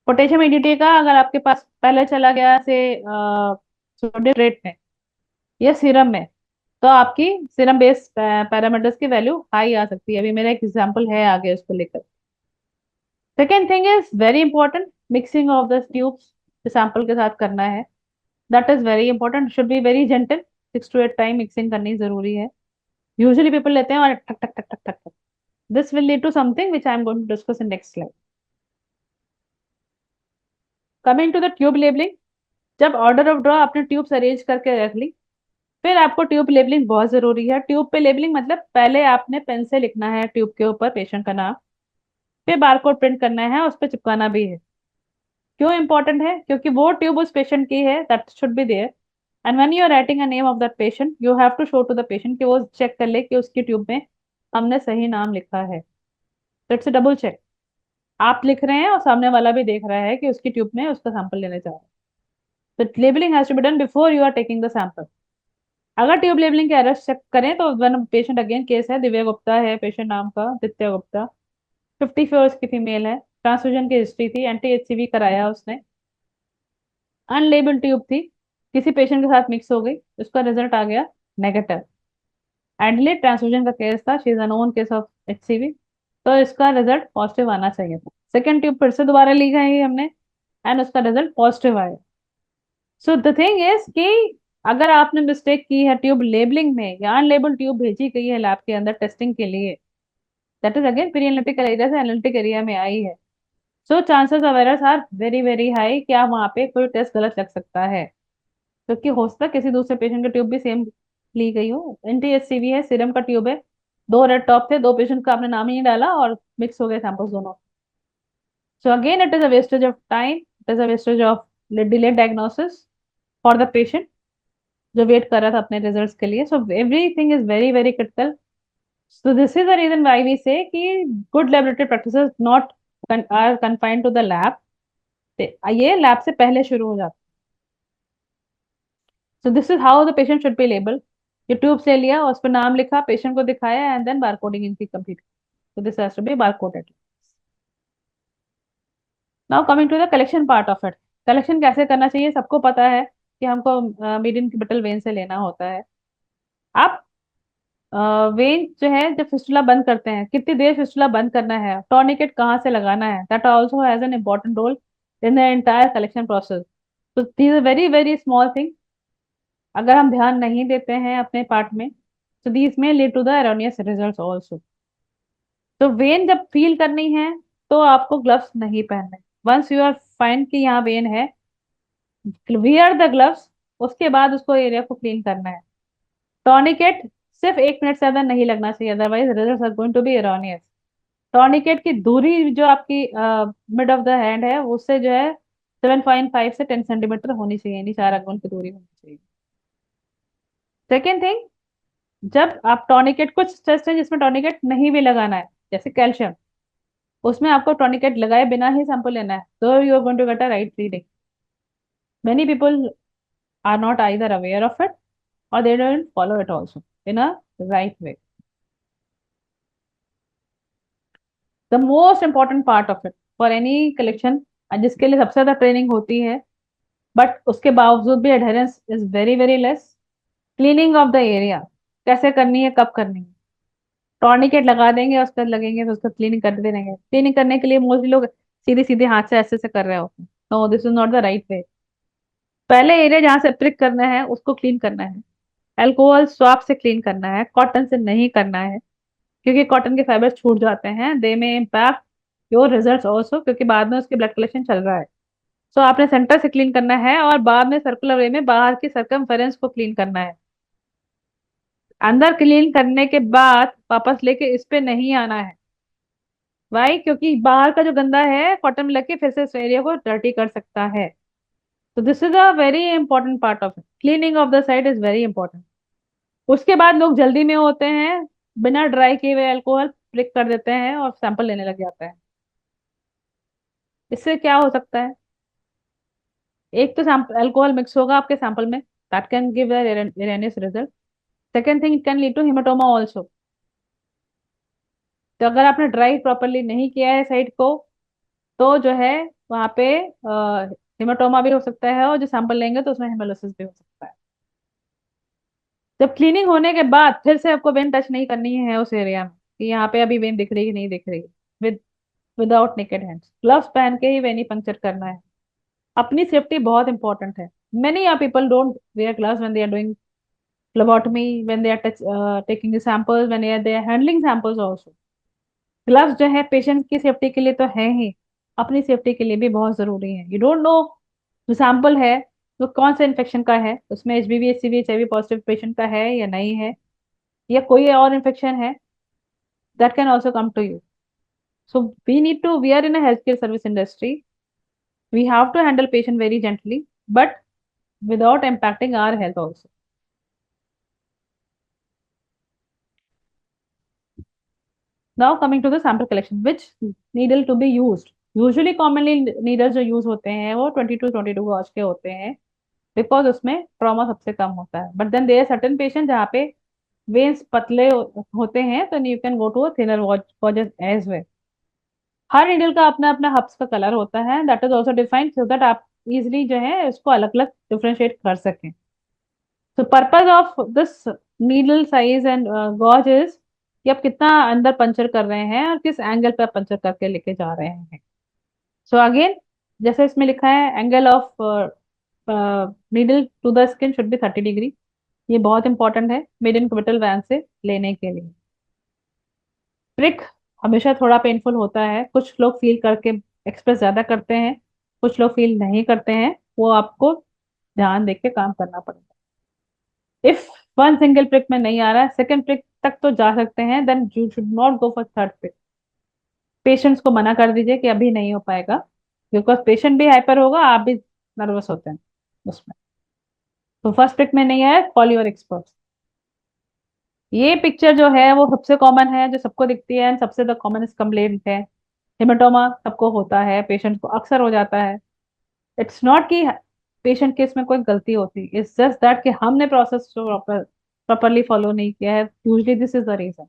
Potassium ADT का अगर आपके पास पहले चला गया से सोडियम रेट में या सीरम में, तो आपकी सीरम बेस्ड पैरामीटर्स की वैल्यू हाई आ सकती है। अभी मेरा एक एग्जांपल है आगे उसको लेकर। Second thing is very important, mixing of the tubes sample के साथ करना है, that is very important, should be very gentle, 6 to 8 time mixing करनी जरूरी है। यूजुअली पीपल लेते हैं और ठक ठक ठक ठक ठक ठक। This will lead to something which I am going to discuss in next slide. Coming to the tube labelling, जब ऑर्डर ऑफ ड्रॉ आपने ट्यूब्स अरेंज करके रख ली, फिर आपको ट्यूब लेबलिंग बहुत जरूरी है। ट्यूब पे लेबलिंग मतलब पहले आपने पेन से लिखना है ट्यूब के ऊपर पेशेंट का नाम, पे बारकोड प्रिंट करना है, उस पर चिपकाना भी है। क्यों इंपॉर्टेंट है? क्योंकि वो ट्यूब उस पेशेंट की है, that should be there, and when you are writing a name of that patient you have to show to the patient कि वो चेक कर ले कि उसकी ट्यूब में हमने सही नाम लिखा है। तो इट्स डबल चेक, आप लिख रहे हैं और सामने वाला भी देख रहा है कि उसकी ट्यूब में उसका सैंपल लेने जा रहा है। तो labelling has to be done before you are taking the sample. अगर ट्यूब लेबलिंग के एरर्स चेक करें तो वन पेशेंट, अगेन केस है, दिव्या गुप्ता है पेशेंट, नाम का दित्य गुप्ता, 54 की फीमेल है, ट्रांसफ्यूजन की हिस्ट्री थी, एंटी एचसीवी कराया उसने, अनलेबल्ड ट्यूब थी, किसी पेशेंट के साथ मिक्स हो गई, उसका रिजल्ट आ गया नेगेटिव, एडलेट ट्रांसफ्यूजन का केस था, she is a known case of HCV, तो इसका रिजल्ट पॉजिटिव आना चाहिए था। सेकेंड ट्यूब फिर से दोबारा ली गई हमने एंड उसका रिजल्ट पॉजिटिव आया। सो द थिंग इज कि अगर आपने मिस्टेक की है ट्यूब लेबलिंग में या अनलेबल ट्यूब भेजी गई है लैब के अंदर टेस्टिंग के लिए, that is again pre analytical area से एनालिटिक एरिया में आई है, so chances of errors are very very high कि आप वहाँ पे कोई टेस्ट गलत लग सकता है, क्योंकि हो सकता है किसी दूसरे पेशेंट की ट्यूब भी सेम ली गई हो। एनटीएचसीवी है, सीरम का ट्यूब है, दो रेड टॉप थे, दो पेशेंट का आपने नाम ही नहीं डाला और मिक्स हो गए सैंपल्स दोनों। So again it is a wastage of time, it is a wastage of delayed diagnosis for the patient जो वेट कर रहा था अपने रिजल्ट्स के लिए। So everything is very very critical. So this is the reason why we say कि good laboratory practices not are confined to the lab, ये लैब से पहले शुरू हो जाता है। So this is how the patient should be label. ये ट्यूब से लिया, उस पर नाम लिखा, पेशेंट को दिखाया एंड देन बारकोडिंग इनकी complete. So this has to be barcoded. Now coming to the collection part of it. Collection कैसे करना चाहिए? सबको पता है कि हमको मीडियन क्यूबिटल वेन से लेना होता है। आप वेन जो है जब फिस्टुला बंद करते हैं, कितनी देर फिस्टुला बंद करना है, टॉर्निकेट कहाँ से लगाना है, that also has an important role in the entire collection process. तो these are very very small thing, अगर हम ध्यान नहीं देते हैं अपने पार्ट में तो दीज में lead to the erroneous results also. तो वेन जब फील करनी है तो आपको ग्लव्स नहीं पहनने, वंस यू आर फाइन कि यहाँ वेन है, वियर द ग्लव्स, उसके बाद उसको एरिया को क्लीन करना है। टॉर्निकेट सिर्फ 1 मिनट से ज्यादा नहीं लगना चाहिए, otherwise results are going to be erroneous. Tourniquet की दूरी जो आपकी मिड ऑफ द हैंड है उससे जो है 7.5 से 10 सेंटीमीटर होनी चाहिए, यानी 4 अंगुल की दूरी होनी चाहिए। सेकेंड थिंग, जब आप टॉर्निकेट, कुछ टेस्ट है जिसमें टॉर्निकेट नहीं भी लगाना है, जैसे कैल्शियम, उसमें आपको टॉर्निकेट लगाए बिना ही सैंपल लेना है, तो you are going to get a right reading. Many people are not either aware of it or they don't follow it also in a right way. The most important part of it for any collection, जिसके लिए सबसे ज्यादा ट्रेनिंग होती है बट उसके बावजूद भी adherence is very very less, cleaning of the area कैसे करनी है, कब करनी है। टॉर्निकेट लगा देंगे, उसके बाद लगेंगे तो उसका क्लीनिंग करते रहेंगे। क्लीनिंग करने के लिए मोस्टली लोग सीधे सीधे हाथ से ऐसे से कर रहे होते हैं, no this is not the right way. पहले एरिया जहाँ से प्रिक करना है उसको क्लीन करना है, अल्कोहल स्वाब से क्लीन करना है, कॉटन से नहीं करना है, क्योंकि कॉटन के फाइबर्स छूट जाते हैं, दे में इम्पैक्ट योर रिजल्ट्स ऑल्सो, क्योंकि बाद में उसके ब्लड कलेक्शन चल रहा है। सो आपने सेंटर से क्लीन करना है और बाद में सर्कुलर वे में बाहर की सर्कमफेरेंस को क्लीन करना है। अंदर क्लीन करने के बाद वापस लेके इस पे नहीं आना है। वाई? क्योंकि बाहर का जो गंदा है कॉटन में लग के फिर से इस एरिया को डर्टी कर सकता है। तो this is a very important part of it, cleaning of the side is very important. उसके बाद लोग जल्दी में होते हैं, बिना ड्राई किए हुए अल्कोहल प्रिक कर देते हैं और सैंपल लेने लग जाते हैं। इससे क्या हो सकता है? एक तो सैंपल अल्कोहल मिक्स होगा आपके सैंपल में, that can give erroneous result. Second thing, it can lead to haematoma also. तो अगर आपने ड्राई प्रॉपरली नहीं किया है साइड को तो जो है वहाँ पे हेमाटोमा भी हो सकता है, और जो सैंपल लेंगे तो उसमें हेमोलिसिस भी हो सकता है। जब क्लीनिंग होने के बाद फिर से आपको वेन टच नहीं करनी है उस एरिया में कि यहाँ पे अभी वेन दिख रही है कि नहीं दिख रही, with without naked hands, gloves पहन के ही वेनी पंक्चर करना है। अपनी सेफ्टी बहुत इंपॉर्टेंट है। Many people don't wear gloves when they are doing phlebotomy, when they are taking the samples, when they are handling samples also। Gloves जो है पेशेंट की सेफ्टी के लिए तो है ही, अपनी सेफ्टी के लिए भी बहुत जरूरी है। यू डोंट नो जो सैंपल है वो कौन से इन्फेक्शन का है, उसमें HBV HCV HIV positive patient का है या नहीं है, या कोई और इन्फेक्शन है, that can also come to you. So we are in a healthcare service industry. We have to handle patient very gently, but without impacting our health also. Now coming to the sample collection, which needle to be used? Usually commonly needles जो यूज होते हैं वो 22 गॉज के होते हैं, बिकॉज उसमें ट्रॉमा सबसे कम होता है. But then there certain patient जहाँ पे वेन्स पतले होते हैं, तो you can go to thinner gauges as well. हर नीडल का अपना अपना हब्स का कलर होता है, that is also defined so that आप इजिली जो है उसको अलग अलग डिफ्रेंशिएट कर सकें. So purpose of this needle size and gauge is कि आप कितना अंदर पंचर कर रहे हैं और किस एंगल पे आप पंचर करके लेके जा रहे हैं. सो अगेन जैसे इसमें लिखा है, angle of needle to the skin should be 30 degree. ये बहुत इंपॉर्टेंट है मिड इनक्यूबेटल वैन से लेने के लिए. प्रिक हमेशा थोड़ा पेनफुल होता है, कुछ लोग फील करके एक्सप्रेस ज्यादा करते हैं, कुछ लोग फील नहीं करते हैं, वो आपको ध्यान देके के काम करना पड़ेगा. इफ वन सिंगल प्रिक में नहीं आ रहा है, सेकंड प्रिक तक तो जा सकते हैं, then you should not go for third prick. Patients को मना कर दीजिए कि अभी नहीं हो पाएगा, बिकॉज पेशेंट भी हाइपर होगा, आप भी नर्वस होते हैं उसमें. तो फर्स्ट प्रिक में नहीं आया, कॉल योर एक्सपर्ट. ये पिक्चर जो है वो सबसे कॉमन है, जो सबको दिखती है, सबसे द कॉमनेस्ट कंप्लेंट है. हेमाटोमा सबको होता है, पेशेंट को अक्सर हो जाता है. इट्स नॉट कि पेशेंट के इसमें कोई गलती होती, इट्स जस्ट दैट कि हमने प्रोसेस जो प्रॉपरली फॉलो नहीं किया है. Usually this is the reason,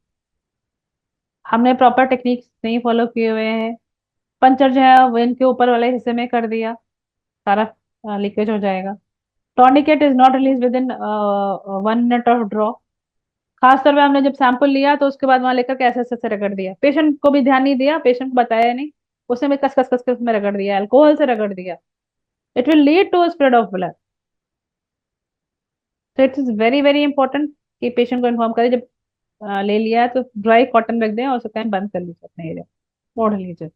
हमने प्रॉपर टेक्निक नहीं फॉलो किए हुए हैं. पंचर जो है वेन के ऊपर वाले हिस्से में कर दिया, सारा लीकेज हो जाएगा. Tourniquet is not release within 1 minute of draw. खासतौर पे हमने जब सैंपल लिया तो उसके बाद वहां लेकर के ऐसे ऐसे रगड़ दिया, पेशेंट को भी ध्यान नहीं दिया, पेशेंट को बताया नहीं, उसने भी कस कस कस कस में रगड़ दिया, अल्कोहल से रगड़ दिया. It will lead to spread of blood. तो it is very very important कि पेशेंट को इन्फॉर्म करें, जब ले लिया है तो ड्राई कॉटन रख दें और उसको कहीं बंद कर लीजिए अपने एरिया, ओढ़ लीजिए.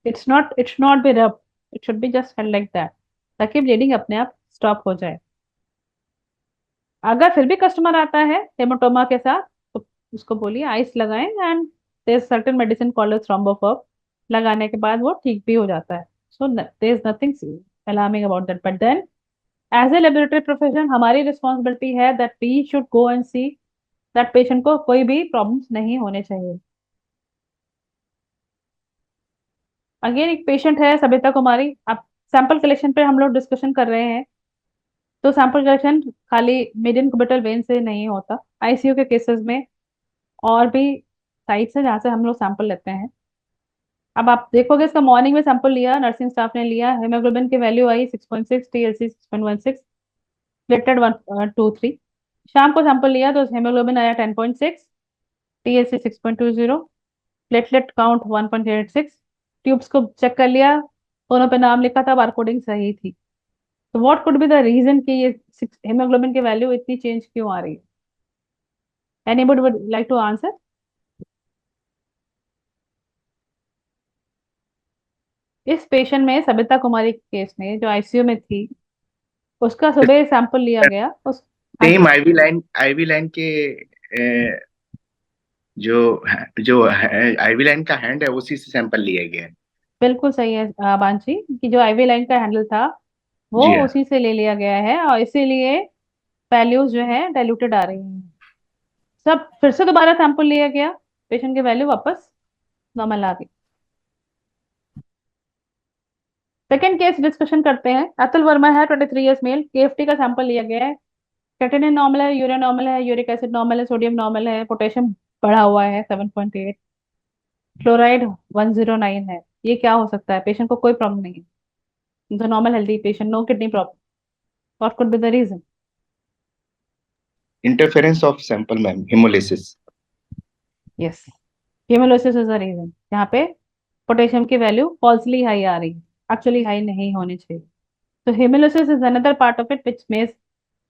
इट्स नॉट बी रब, it should be just held like that, ताकि ब्लीडिंग अपने आप स्टॉप हो जाए. अगर फिर भी कस्टमर आता है हेमाटोमा के साथ, तो उसको बोलिए आइस लगाएं, and there certain medicine called thrombophob. लगाने के बाद वो ठीक भी हो जाता है. So there is nothing alarming about that. But then as a laboratory profession हमारी रिस्पॉन्सिबिलिटी है that we should go and see that patient को कोई भी प्रॉब्लम्स नहीं होने चाहिए. अगेन एक पेशेंट है सबिता कुमारी. अब सैंपल कलेक्शन पे हम लोग डिस्कशन कर रहे हैं. तो सैंपल कलेक्शन खाली मिड इनक्यूबेटल वेन से नहीं होता, आईसीयू के केसेस में और भी साइट्स है जहाँ से हम लोग सैंपल लेते हैं. अब आप देखोगे इसका मॉर्निंग में सैंपल लिया, नर्सिंग स्टाफ ने लिया, हेमोग्लोबिन की वैल्यू आई 6.6, टीएलसी 6.16, प्लेटलेट 123. शाम को सैंपल लिया तो हेमोग्लोबिन आया 10.6, टीएलसी 6.20, प्लेटलेट काउंट 1.86. ट्यूब्स को चेक कर लिया, दोनों पे नाम लिखा था, बारकोडिंग सही थी. तो what could be the reason कि ये हेमोग्लोबिन की वैल्यू इतनी चेंज क्यों आ रही है? Anybody would like to answer? इस पेशेंट में सबिता कुमारी के केस में जो आईसीयू में थी, उसका सुबह सैंपल लिया गया. उस सेम आईवी लाइन के जो जो आईवी लाइन का हैंड है उसी से सैंपल लिया गया है. बिल्कुल सही है बांची, कि जो आईवी लाइन का हैंडल था वो जी हाँ. उसी से ले लिया गया है, और इसीलिए वैल्यूज जो है डाइल्यूटेड आ रही हैं. सब फिर से दोबारा सैंपल लिया गया, पेशेंट की वैल्यू वापस नॉर्मल आ गई. सेकेंड केस डिस्कशन करते हैं. अतुल वर्मा है, 23 ईयर्स मेल. केएफटी का सैंपल लिया गया है. क्रेटिनिन नॉर्मल है, यूरिया नॉर्मल है, यूरिक एसिड नॉर्मल है, सोडियम नॉर्मल है, पोटेशियम बढ़ा हुआ है 7.8, क्लोराइड 109 है. ये क्या हो सकता है? पेशेंट को कोई प्रॉब्लम नहीं है, तो normal healthy patient, no kidney problem. What could be the reason? Interference of sample ma'am, haemolysis. Yes, haemolysis is the reason. यहाँ पे पोटेशियम की वैल्यू फॉल्सली हाई आ रही है, एक्चुअली हाई नहीं होनी चाहिए. तो haemolysis is another part of it which मेज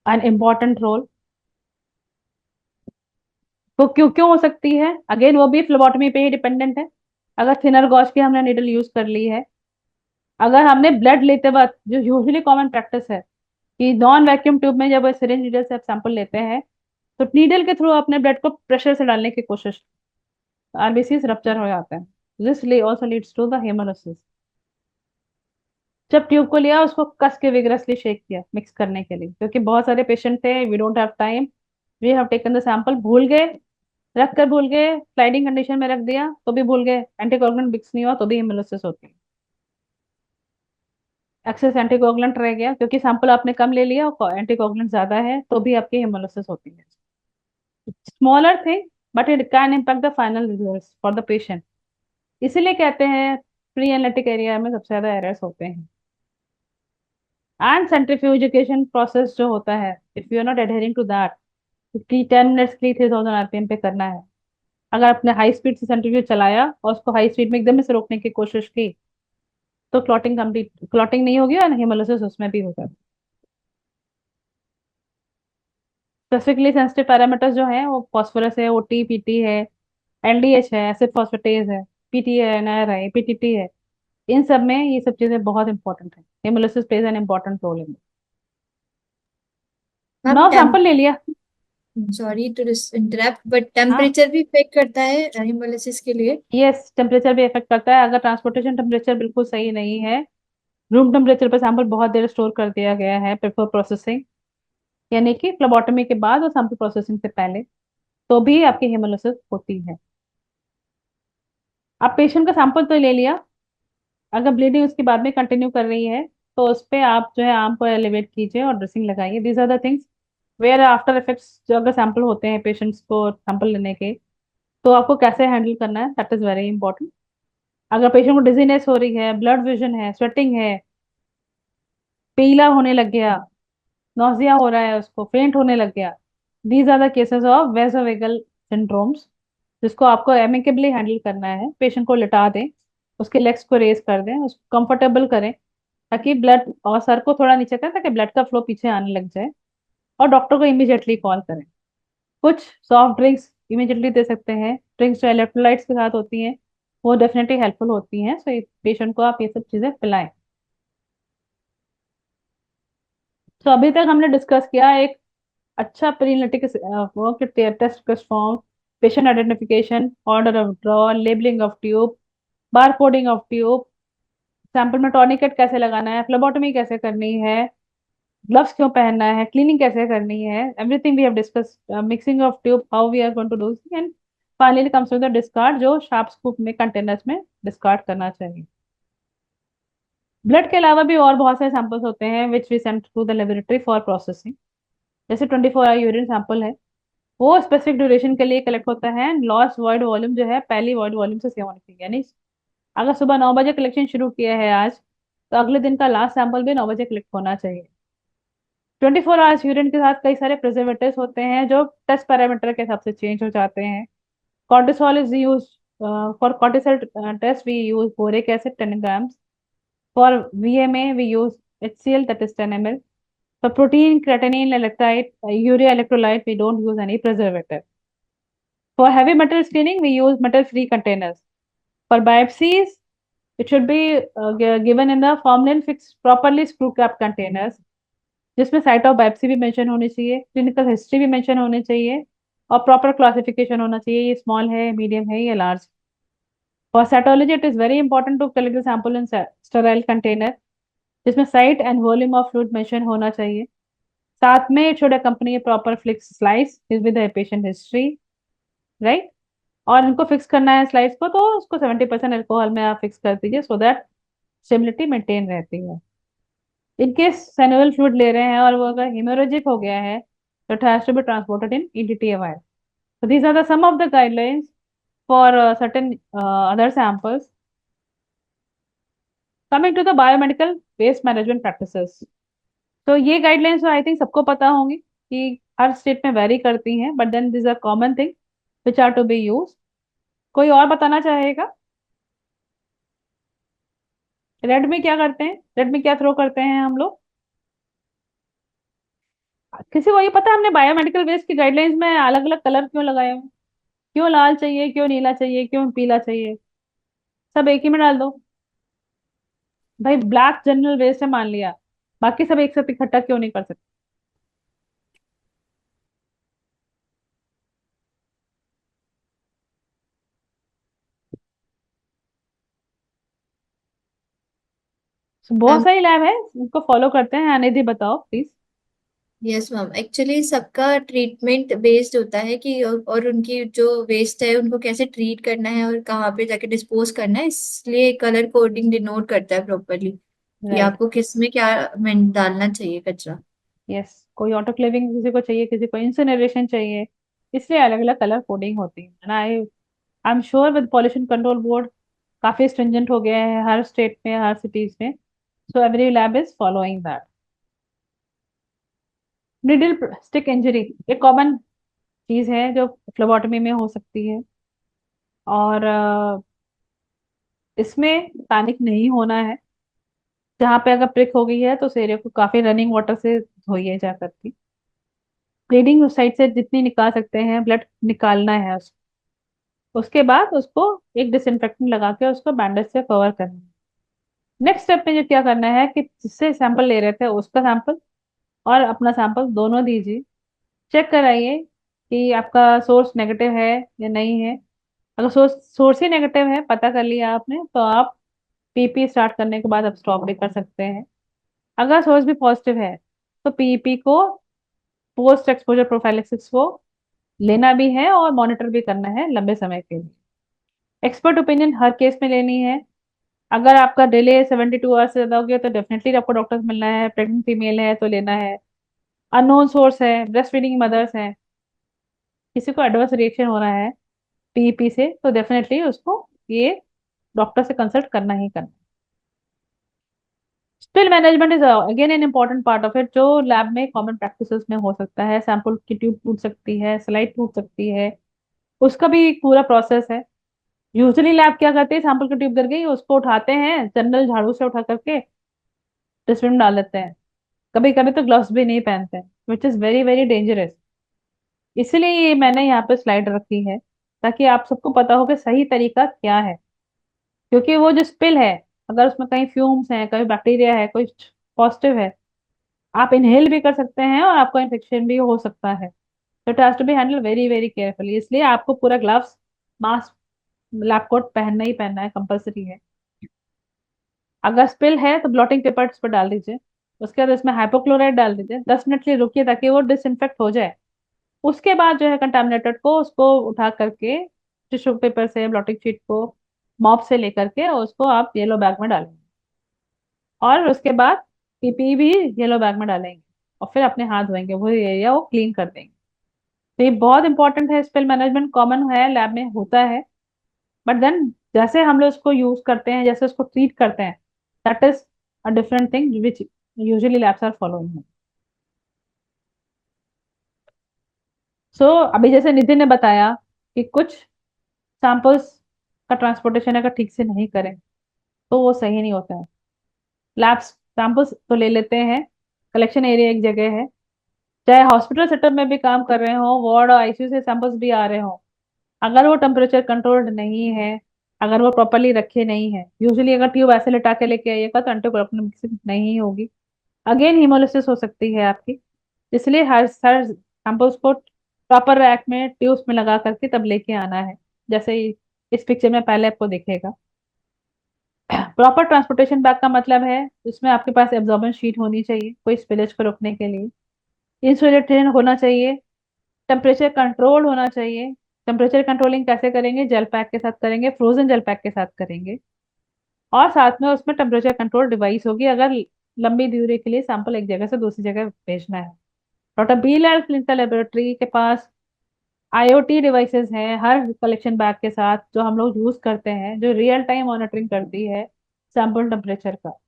एन इम्पॉर्टेंट रोल. वो क्यों क्यों हो सकती है? अगेन वो भी फ्लोबोटमी पे ही डिपेंडेंट है. अगर थिनर गॉज की हमने निडल यूज कर ली है, अगर हमने ब्लड लेते वक्त, जो यूजुअली कॉमन प्रैक्टिस है कि नॉन वैक्यूम ट्यूब में जब सिरिंज नीडल से आप सैंपल लेते हैं, तो नीडल के थ्रू अपने ब्लड को प्रेशर से डालने की कोशिश, आरबीसीज रप्चर हो जाते हैं। This also leads to the haemolysis. जब ट्यूब को लिया उसको कस के विगरसली शेक किया मिक्स करने के लिए, क्योंकि बहुत सारे पेशेंट थे, we don't have time, we have taken the sample, भूल गए, रख कर भूल गए, स्लाइडिंग कंडीशन में रख दिया तो भी भूल गए, एंटीकोगुलेंट मिक्स नहीं हुआ तो भी हेमोलिसिस होती है। एक्सेस एंटीकोगुलेंट रह गया क्योंकि सैंपल आपने कम ले लिया और एंटीकोगुलेंट ज्यादा है तो भी आपकी हेमोलिसिस होती है। Smaller thing but it can impact the final results for the patient. इसीलिए कहते हैं प्री एनालिटिक एरिया में सबसे ज्यादा एरर्स होते हैं। एंड सेंट्रीफ्यूजिकेशन प्रोसेस जो होता है, if you are not adhering to that, कि 10 मिनट्स के लिए 3000 आरपीएम पे करना है, अगर आपने हाई स्पीड से सेंट्रीफ्यूज चलाया और उसको हाई स्पीड में एकदम से रोकने की कोशिश की तो क्लॉटिंग नहीं होगी और हेमोलिसिस उसमें भी होगा। स्पेसिफिकली सेंसिटिव पैरामीटर्स जो हैं वो फास्फोरस है, ओटी, पीटी है, एलडीएच है, एसिड फॉस्फेटेज है, पीटी है, एनआर है, पीटीटी है। इन सब में ये सब चीजें बहुत इंपॉर्टेंट है। Haemolysis plays an important role in. Ma'am now sample ले लिया। सॉरी टू इंटरप्ट, बट हाँ, टेम्परेचर भी इफेक्ट करता है हेमोलिसिस के लिए? यस, टेम्परेचर भी इफेक्ट करता है। अगर ट्रांसपोर्टेशन टेम्परेचर बिल्कुल सही नहीं है, रूम टेम्परेचर पर सैंपल बहुत देर स्टोर कर दिया गया है बिफोर प्रोसेसिंग, यानी कि फ्लेबोटमी के बाद और सैंपल प्रोसेसिंग से पहले, तो भी आपकी हेमोलिसिस होती है। आप पेशेंट का सैंपल तो ले लिया, अगर ब्लीडिंग उसके बाद में कंटिन्यू कर रही है तो उस पे आप जो है आर्म को एलिवेट कीजिए और ड्रेसिंग लगाइए। These are the things where after effects जो अगर सैंपल होते हैं पेशेंट्स को सैंपल लेने के, तो आपको कैसे हैंडल करना है, दैट इज वेरी इंपॉर्टेंट। अगर पेशेंट को डिजीनेस हो रही है, ब्लड विजन है, स्वेटिंग है, पीला होने लग गया, नौसिया हो रहा है, उसको फेंट होने लग गया, these are the cases of vasovagal syndromes, जिसको आपको एमिकेबली हैंडल करना है। पेशेंट को लिटा दें, उसके लेग्स को रेज कर दें, उसको कंफर्टेबल करें ताकि ब्लड, और सर को थोड़ा नीचे करें ताकि ब्लड का फ्लो पीछे आने लग जाए, और डॉक्टर को इमीडिएटली कॉल करें। कुछ सॉफ्ट ड्रिंक्स इमीडिएटली दे सकते हैं, ड्रिंक्स जो इलेक्ट्रोलाइट्स के साथ होती हैं वो डेफिनेटली हेल्पफुल होती हैं, सो पेशेंट को आप ये सब चीज़ें पिलाएं। तो अभी तक हमने डिस्कस किया एक अच्छा प्रीलिटिक work, test request form, patient identification, order of draw, labelling of tube, barcoding of tube, sample में टॉर्निकेट कैसे लगाना है, फ्लेबोटमी कैसे करनी है, ग्लव्स क्यों पहनना है, क्लीनिंग कैसे करनी है, everything we have discuss, mixing of tube, how we are going to do, and finally comes to the discard, जो शार्प स्कूप में कंटेनर्स में डिस्कार्ड करना चाहिए। ब्लड के अलावा भी और बहुत सारे सैंपल्स होते हैं which we send to the laboratory for processing. जैसे 24 आवर यूरिन सैंपल है, वो स्पेसिफिक ड्यूरेशन के लिए कलेक्ट होता है। लॉस्ट वॉइड वॉल्यूम जो है पहली वॉइड वॉल्यूम से सेम होनी चाहिए, यानी अगर सुबह 9 बजे कलेक्शन शुरू किया है आज, तो अगले दिन का लास्ट सैंपल भी 9 बजे कलेक्ट होना चाहिए। 24 आवर्स यूरिन के साथ कई सारे प्रिजर्वेटिव्स होते हैं जो टेस्ट पैरामीटर के हिसाब से चेंज हो जाते हैं। Cortisol is use for cortisol test, we use boric acid 10 grams. For VMA we use HCl, that is 10 ml. For protein, creatinine, electrolyte, urea electrolyte, we don't use any preservative. For heavy metal screening, we use metal-free containers. For biopsies, it should be given in the formalin fixed, properly screw cap containers, जिसमें साइट ऑफ बायोप्सी भी मेंशन होनी चाहिए, क्लिनिकल हिस्ट्री भी मेंशन होनी चाहिए, और प्रॉपर क्लासिफिकेशन होना चाहिए, ये स्मॉल है, मीडियम है या large. For cytology it is very important to collect the sample in sterile container, जिसमें site and volume of fluid mention होना चाहिए। साथ में it should accompany a proper flicks slice with the patient history, right. और इनको फिक्स करना है स्लाइस को, तो उसको 70% अल्कोहल में आप फिक्स कर दीजिए सो दैट स्टेबिलिटी मेंटेन रहती है। इनकेस सैनुअल फ्लूइड ले रहे हैं और वो अगर हेमोरेजिक हो गया है तो it has to be transported in EDTA vial. So these are the some of the guidelines for certain other samples. Coming to the biomedical waste management practices. तो ये गाइडलाइंस आई थिंक सबको पता होंगी कि हर स्टेट में वेरी करती हैं, but then this are common thing which are to be use. कोई और बताना चाहेगा? रेड में क्या करते हैं, रेड में क्या थ्रो करते हैं हम लोग? किसी को ये पता है हमने बायोमेडिकल वेस्ट की गाइडलाइंस में अलग अलग कलर क्यों लगाए हैं? क्यों लाल चाहिए, क्यों नीला चाहिए, क्यों पीला चाहिए? सब एक ही में डाल दो भाई, ब्लैक जनरल वेस्ट है मान लिया, बाकी सब एक साथ इकट्ठा क्यों नहीं कर सकते? बहुत सारी लैब है, उनको फॉलो करते हैं। अनिधि बताओ प्लीज। यस मैम, एक्चुअली सबका ट्रीटमेंट बेस्ड होता है कि और उनकी जो वेस्ट है उनको कैसे ट्रीट करना है और कहाँ पे जाके डिस्पोज करना है, इसलिए कलर कोडिंग डिनोट करता है प्रॉपरली कि राइट, आपको किस में क्या डालना चाहिए कचरा। यस। कोई ऑटोक्लेविंग किसी को चाहिए, किसी को इंसिनरेशन चाहिए, इसलिए अलग अलग कलर कोडिंग होती है। And I am sure with pollution control board काफी स्ट्रिंजेंट हो गया है हर स्टेट में, हर सिटीज में। So every lab is following that. Needle stick injury एक कॉमन चीज है जो फ्लोबोटमी में हो सकती है, और इसमें पैनिक नहीं होना है। जहाँ पे अगर प्रिक हो गई है तो उस एरिया को काफी रनिंग वाटर से धोइए जा करके। ब्लीडिंग उस साइड से जितनी निकाल सकते हैं ब्लड निकालना है उसके बाद उसको एक डिसइंफेक्टेंट लगा के उसको बैंडेज से कवर करना है। नेक्स्ट स्टेप में जो क्या करना है कि जिससे सैंपल ले रहे थे उसका सैंपल और अपना सैंपल दोनों दीजिए। चेक कराइए कि आपका सोर्स नेगेटिव है या नहीं है। अगर सोर्स ही नेगेटिव है, पता कर लिया आपने, तो आप पीपी स्टार्ट करने के बाद आप स्टॉप भी कर सकते हैं। अगर सोर्स भी पॉजिटिव है तो पीपी को, पोस्ट एक्सपोजर प्रोफाइलिसिस को लेना भी है और मॉनिटर भी करना है लंबे समय के लिए। एक्सपर्ट ओपिनियन हर केस में लेनी है। अगर आपका डिले 72 आवर्स से ज्यादा हो गया तो डेफिनेटली आपको डॉक्टर से मिलना है। प्रेग्नेंट फीमेल है तो लेना है। अननोन सोर्स है, ब्रेस्ट फीडिंग मदर्स हैं, किसी को एडवर्स रिएक्शन हो रहा है पीईपी से, तो डेफिनेटली उसको ये डॉक्टर से कंसल्ट करना ही करना। Spill management is again an important part of it, जो लैब में कॉमन प्रैक्टिसेस में हो सकता है। सैंपल की ट्यूब टूट सकती है, स्लाइड टूट सकती है, उसका भी एक पूरा प्रोसेस है। यूजुअली लैब क्या करते हैं, सैंपल की ट्यूब गिर गई उसको उठाते हैं जनरल झाड़ू से उठा करके डस्टबिन में डाल देते हैं। कभी कभी तो ग्लव्स भी नहीं पहनते हैं, which is very very dangerous. इसलिए ये मैंने यहाँ पे स्लाइड रखी है ताकि आप सबको पता हो कि सही तरीका क्या है। क्योंकि वो जो स्पिल है, अगर उसमें कहीं फ्यूम्स हैं, कहीं बैक्टीरिया है, कोई पॉजिटिव है, आप इनहेल भी कर सकते हैं और आपको इन्फेक्शन भी हो सकता है। तो it has to be handle very very carefully. इसलिए आपको पूरा ग्लव्स, मास्क, लैब कोट पहनना ही पहनना है, कंपलसरी है। अगर स्पिल है तो ब्लॉटिंग पेपर उस पर डाल दीजिए। उसके बाद उसमें हाइपोक्लोराइड डाल दीजिए, 10 मिनट के लिए रुकिए ताकि वो डिसइंफेक्ट हो जाए। उसके बाद जो है कंटामिनेटेड को उसको उठा करके टिश्यू पेपर से, ब्लॉटिंग शीट को मॉप से लेकर के उसको आप येलो बैग में डालेंगे, और उसके बाद पीपी भी येलो बैग में डालेंगे, और फिर अपने हाथ धोएंगे, वो एरिया वो क्लीन कर देंगे। तो ये बहुत इंपॉर्टेंट है। स्पिल मैनेजमेंट कॉमन है, लैब में होता है, बट देन जैसे हम लोग उसको यूज करते हैं, जैसे उसको ट्रीट करते हैं, that is a different thing which usually labs are following. So अभी जैसे नितिन ने बताया कि कुछ सैंपल्स का ट्रांसपोर्टेशन अगर ठीक से नहीं करें तो वो सही नहीं होता है। लैब्स सैंपल्स तो ले लेते हैं, कलेक्शन एरिया एक जगह है, चाहे हॉस्पिटल सेटअप में भी काम कर रहे हो, वार्ड और आईसीयू से सैंपल्स भी आ रहे हो, अगर वो टेम्परेचर कंट्रोल्ड नहीं है, अगर वो प्रॉपरली रखे नहीं है, यूजुअली अगर ट्यूब ऐसे लिटा के लेके आइएगा तो एंटीकोएगुलेंट मिक्सिंग नहीं होगी, अगेन हीमोलिसिस हो सकती है आपकी। इसलिए हर सैंपल्स को प्रॉपर रैक में ट्यूब्स में लगा करके तब लेके आना है, जैसे इस पिक्चर में पहले आपको दिखेगा। प्रॉपर ट्रांसपोर्टेशन बैग का मतलब है इसमें आपके पास एब्जॉर्बेंट शीट होनी चाहिए कोई स्पिलेज को रोकने के लिए, इंसुलेटेड होना चाहिए, टेम्परेचर कंट्रोल होना चाहिए। टेम्परेचर कंट्रोलिंग कैसे करेंगे, जेल पैक के साथ करेंगे, फ्रोजन जेल पैक के साथ करेंगे, और साथ में उसमें टेम्परेचर कंट्रोल डिवाइस होगी अगर लंबी दूरी के लिए सैंपल एक जगह से दूसरी जगह भेजना है। Doctor B lab clinical laboratory के पास आईओटी डिवाइसेस हैं हर कलेक्शन बैग के साथ, जो हम लोग यूज करते हैं, जो रियल टाइम मॉनिटरिंग करती है सैंपल टेम्परेचर का।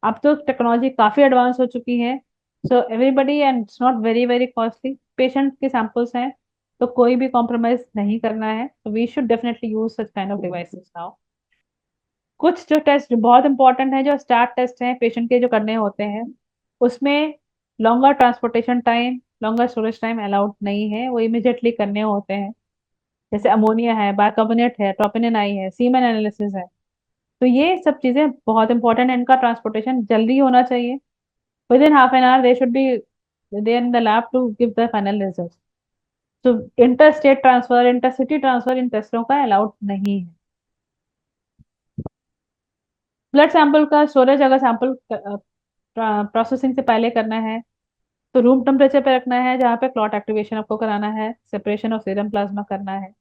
अब तो टेक्नोलॉजी काफी एडवांस हो चुकी है, so everybody, and it's not very very costly. Patient के सैंपल्स हैं तो कोई भी कॉम्प्रोमाइज नहीं करना है, तो we should definitely use such kind of devices now. कुछ जो टेस्ट बहुत इंपॉर्टेंट है, जो स्टार्ट टेस्ट हैं पेशेंट के जो करने होते हैं, उसमें longer transportation time, longer storage time allowed नहीं है, वो इमिडिएटली करने होते हैं। जैसे अमोनिया है, बाइकार्बोनेट है, ट्रोपोनिन आई है, सीमेन एनालिसिस है, तो ये सब चीजें बहुत इंपॉर्टेंट है। इनका ट्रांसपोर्टेशन जल्दी होना चाहिए, within half an hour they should be there in the lab to give the final result. तो interstate transfer, intercity transfer इन टेस्टों का अलाउड नहीं है। ब्लड सैंपल का स्टोरेज अगर सैंपल प्रोसेसिंग से पहले करना है तो रूम टेम्परेचर पे रखना है, जहाँ पे क्लॉट एक्टिवेशन आपको कराना है, सेपरेशन ऑफ सीरम प्लाज्मा करना है।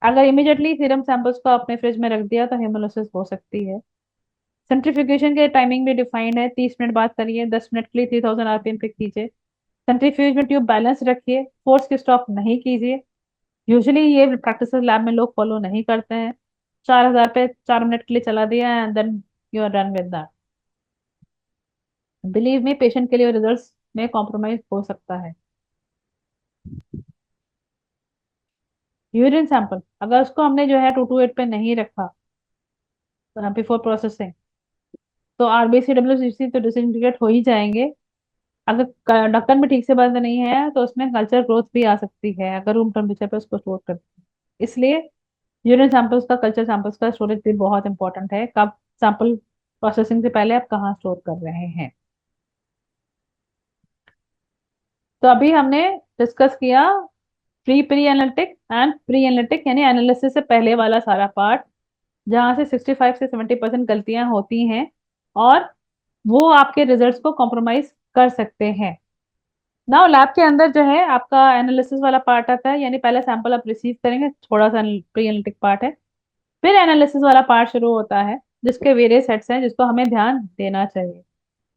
अगर इमीडिएटली सीरम सैंपल्स को आपने फ्रिज में रख दिया तो हेमोलिसिस हो सकती है। सेंट्रीफ्यूगेशन के टाइमिंग भी डिफाइंड है, 30 मिनट बाद करिए, 10 मिनट के लिए 3000 आरपीएम पे कीजिए। सेंट्रीफ्यूज में ट्यूब बैलेंस रखिए, फोर्स की स्टॉप नहीं कीजिए। यूजुअली ये प्रैक्टिस लैब में लोग फॉलो नहीं करते हैं। 4000 पे 4 मिनट के लिए चला दिया and then you are done with that. Believe me, patient के लिए रिजल्ट्स में कॉम्प्रोमाइज हो सकता है। यूरिन सैंपल अगर उसको हमने जो है 228 पे नहीं रखा बिफोर प्रोसेसिंग तो आरबीसी डब्ल्यूसीसी तो डिसइंटीग्रेट हो ही जाएंगे। अगर ढक्कन में ठीक से बंद नहीं है तो उसमें कल्चर ग्रोथ भी आ सकती है अगर रूम टेम्परेचर पे उसको स्टोर करते हैं। इसलिए यूरिन सैंपल्स का, कल्चर सैंपल्स का स्टोरेज भी बहुत इंपॉर्टेंट है। कब सैंपल प्रोसेसिंग से पहले आप कहाँ स्टोर कर रहे हैं। तो अभी हमने डिस्कस किया pre analytic and pre analytic, यानी एनालिसिस से पहले वाला सारा पार्ट, जहाँ से 65 से 70% गलतियां होती हैं और वो आपके रिजल्ट्स को कॉम्प्रोमाइज कर सकते हैं। नाउ लैब के अंदर जो है आपका एनालिसिस वाला पार्ट आता है, यानी पहले सैंपल आप रिसीव करेंगे, थोड़ा सा प्री एनालिटिक पार्ट है, फिर एनालिसिस वाला पार्ट शुरू होता है जिसके वेरियस सेट्स हैं जिसको हमें ध्यान देना चाहिए।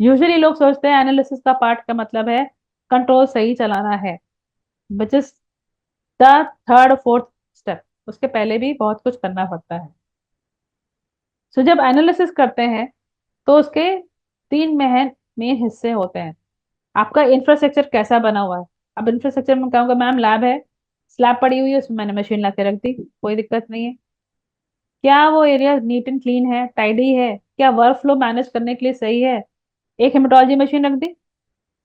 यूजुअली लोग सोचते हैं एनालिसिस का पार्ट का मतलब है कंट्रोल सही चलाना है, which is the third fourth step. उसके पहले भी बहुत कुछ करना पड़ता है। सो जब एनालिसिस करते हैं तो उसके 3 मेन हिस्से होते हैं। आपका इंफ्रास्ट्रक्चर कैसा बना हुआ है। अब इंफ्रास्ट्रक्चर में कहूँगा मैम लैब है, स्लैब पड़ी हुई है, उसमें मैंने मशीन ला के रख दी, कोई दिक्कत नहीं है। क्या वो एरिया नीट एंड क्लीन है, टाइडी है, क्या वर्क फ्लो मैनेज करने के लिए सही है। एक हेमेटोलॉजी मशीन रख दी,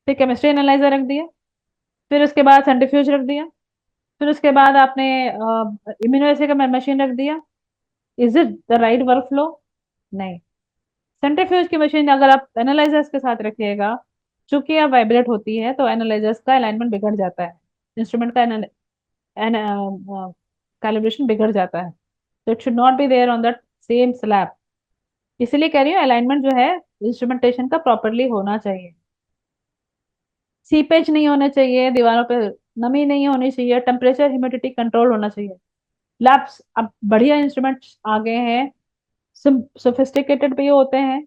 फिर केमिस्ट्री एनालाइजर रख दिया, फिर उसके बाद सेंट्रीफ्यूज रख दिया, फिर उसके बाद आपने इम्यूनोएसे का मशीन रख दिया। Is it the right work flow? नहीं। सेंट्रीफ्यूज की मशीन अगर आप एनालाइजर्स के साथ रखिएगा, चूंकि अब वाइब्रेट होती है तो एनालाइजर्स का अलाइनमेंट बिगड़ जाता है, इंस्ट्रूमेंट का कैलिब्रेशन बिगड़ जाता है। तो it should not be there on that same slab. इसलिए कह रही हूँ अलाइनमेंट जो है इंस्ट्रूमेंटेशन का प्रॉपरली होना चाहिए। सीपेज नहीं होने चाहिए दीवारों पे, नमी नहीं होनी चाहिए, टेम्परेचर ह्यूमिडिटी कंट्रोल होना चाहिए। लैब्स अब बढ़िया इंस्ट्रूमेंट्स आ गए हैं, सोफिस्टिकेटेड भी होते हैं,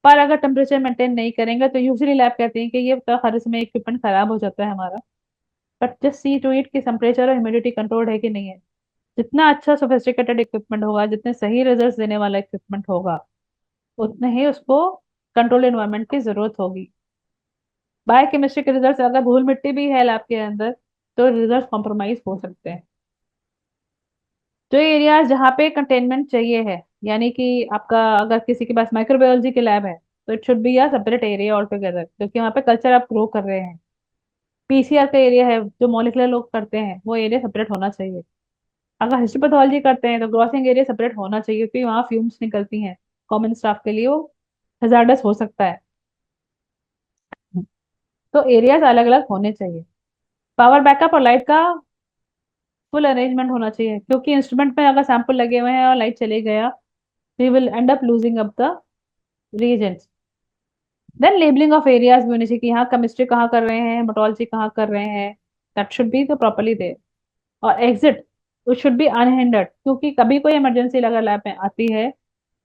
पर अगर टेम्परेचर मेंटेन नहीं करेंगे तो यूजली लैब कहते हैं कि ये तो हर समय इक्विपमेंट खराब हो जाता है हमारा। But just see to it कि टेम्परेचर और ह्यूमिडिटी कंट्रोल है कि नहीं है। जितना अच्छा सोफिस्टिकेटेड इक्विपमेंट होगा, जितने सही रिजल्ट देने वाला इक्विपमेंट होगा, उतने ही उसको कंट्रोल एनवायरनमेंट की जरूरत होगी। बायोकेमिस्ट्री के रिजल्ट अगर धूल मिट्टी भी है लैब के अंदर तो रिजल्ट कॉम्प्रोमाइज हो सकते हैं। तो एरियाज जहाँ पे कंटेनमेंट चाहिए है, यानी कि आपका अगर किसी के पास माइक्रोबायोलॉजी के लैब है तो it should be a separate area all together, क्योंकि वहाँ पे कल्चर आप ग्रो कर रहे हैं। पीसीआर का एरिया है जो मॉलिकुलर लोग करते हैं, वो एरिया सेपरेट होना चाहिए। अगर हिस्टोपैथोलॉजी करते हैं तो ग्रॉसिंग एरिया सेपरेट होना चाहिए, क्योंकि वहाँ फ्यूम्स निकलती हैं, कॉमन स्टाफ के लिए वो हजार्डस हो सकता है। तो एरियाज अलग अलग होने चाहिए। पावर बैकअप और लाइट का फुल अरेंजमेंट होना चाहिए, क्योंकि इंस्ट्रूमेंट में अगर सैंपल लगे हुए हैं और लाइट चले गया, we will end up losing up the reagents। Then labelling of areas भी होनी चाहिए कि यहाँ केमिस्ट्री कहाँ कर रहे हैं, हेमेटोलॉजी कहाँ कर रहे हैं, दैट शुड बी तो प्रॉपरली देयर। और exit it should B unhindered, क्योंकि कभी कोई इमरजेंसी अगर लैब में आती है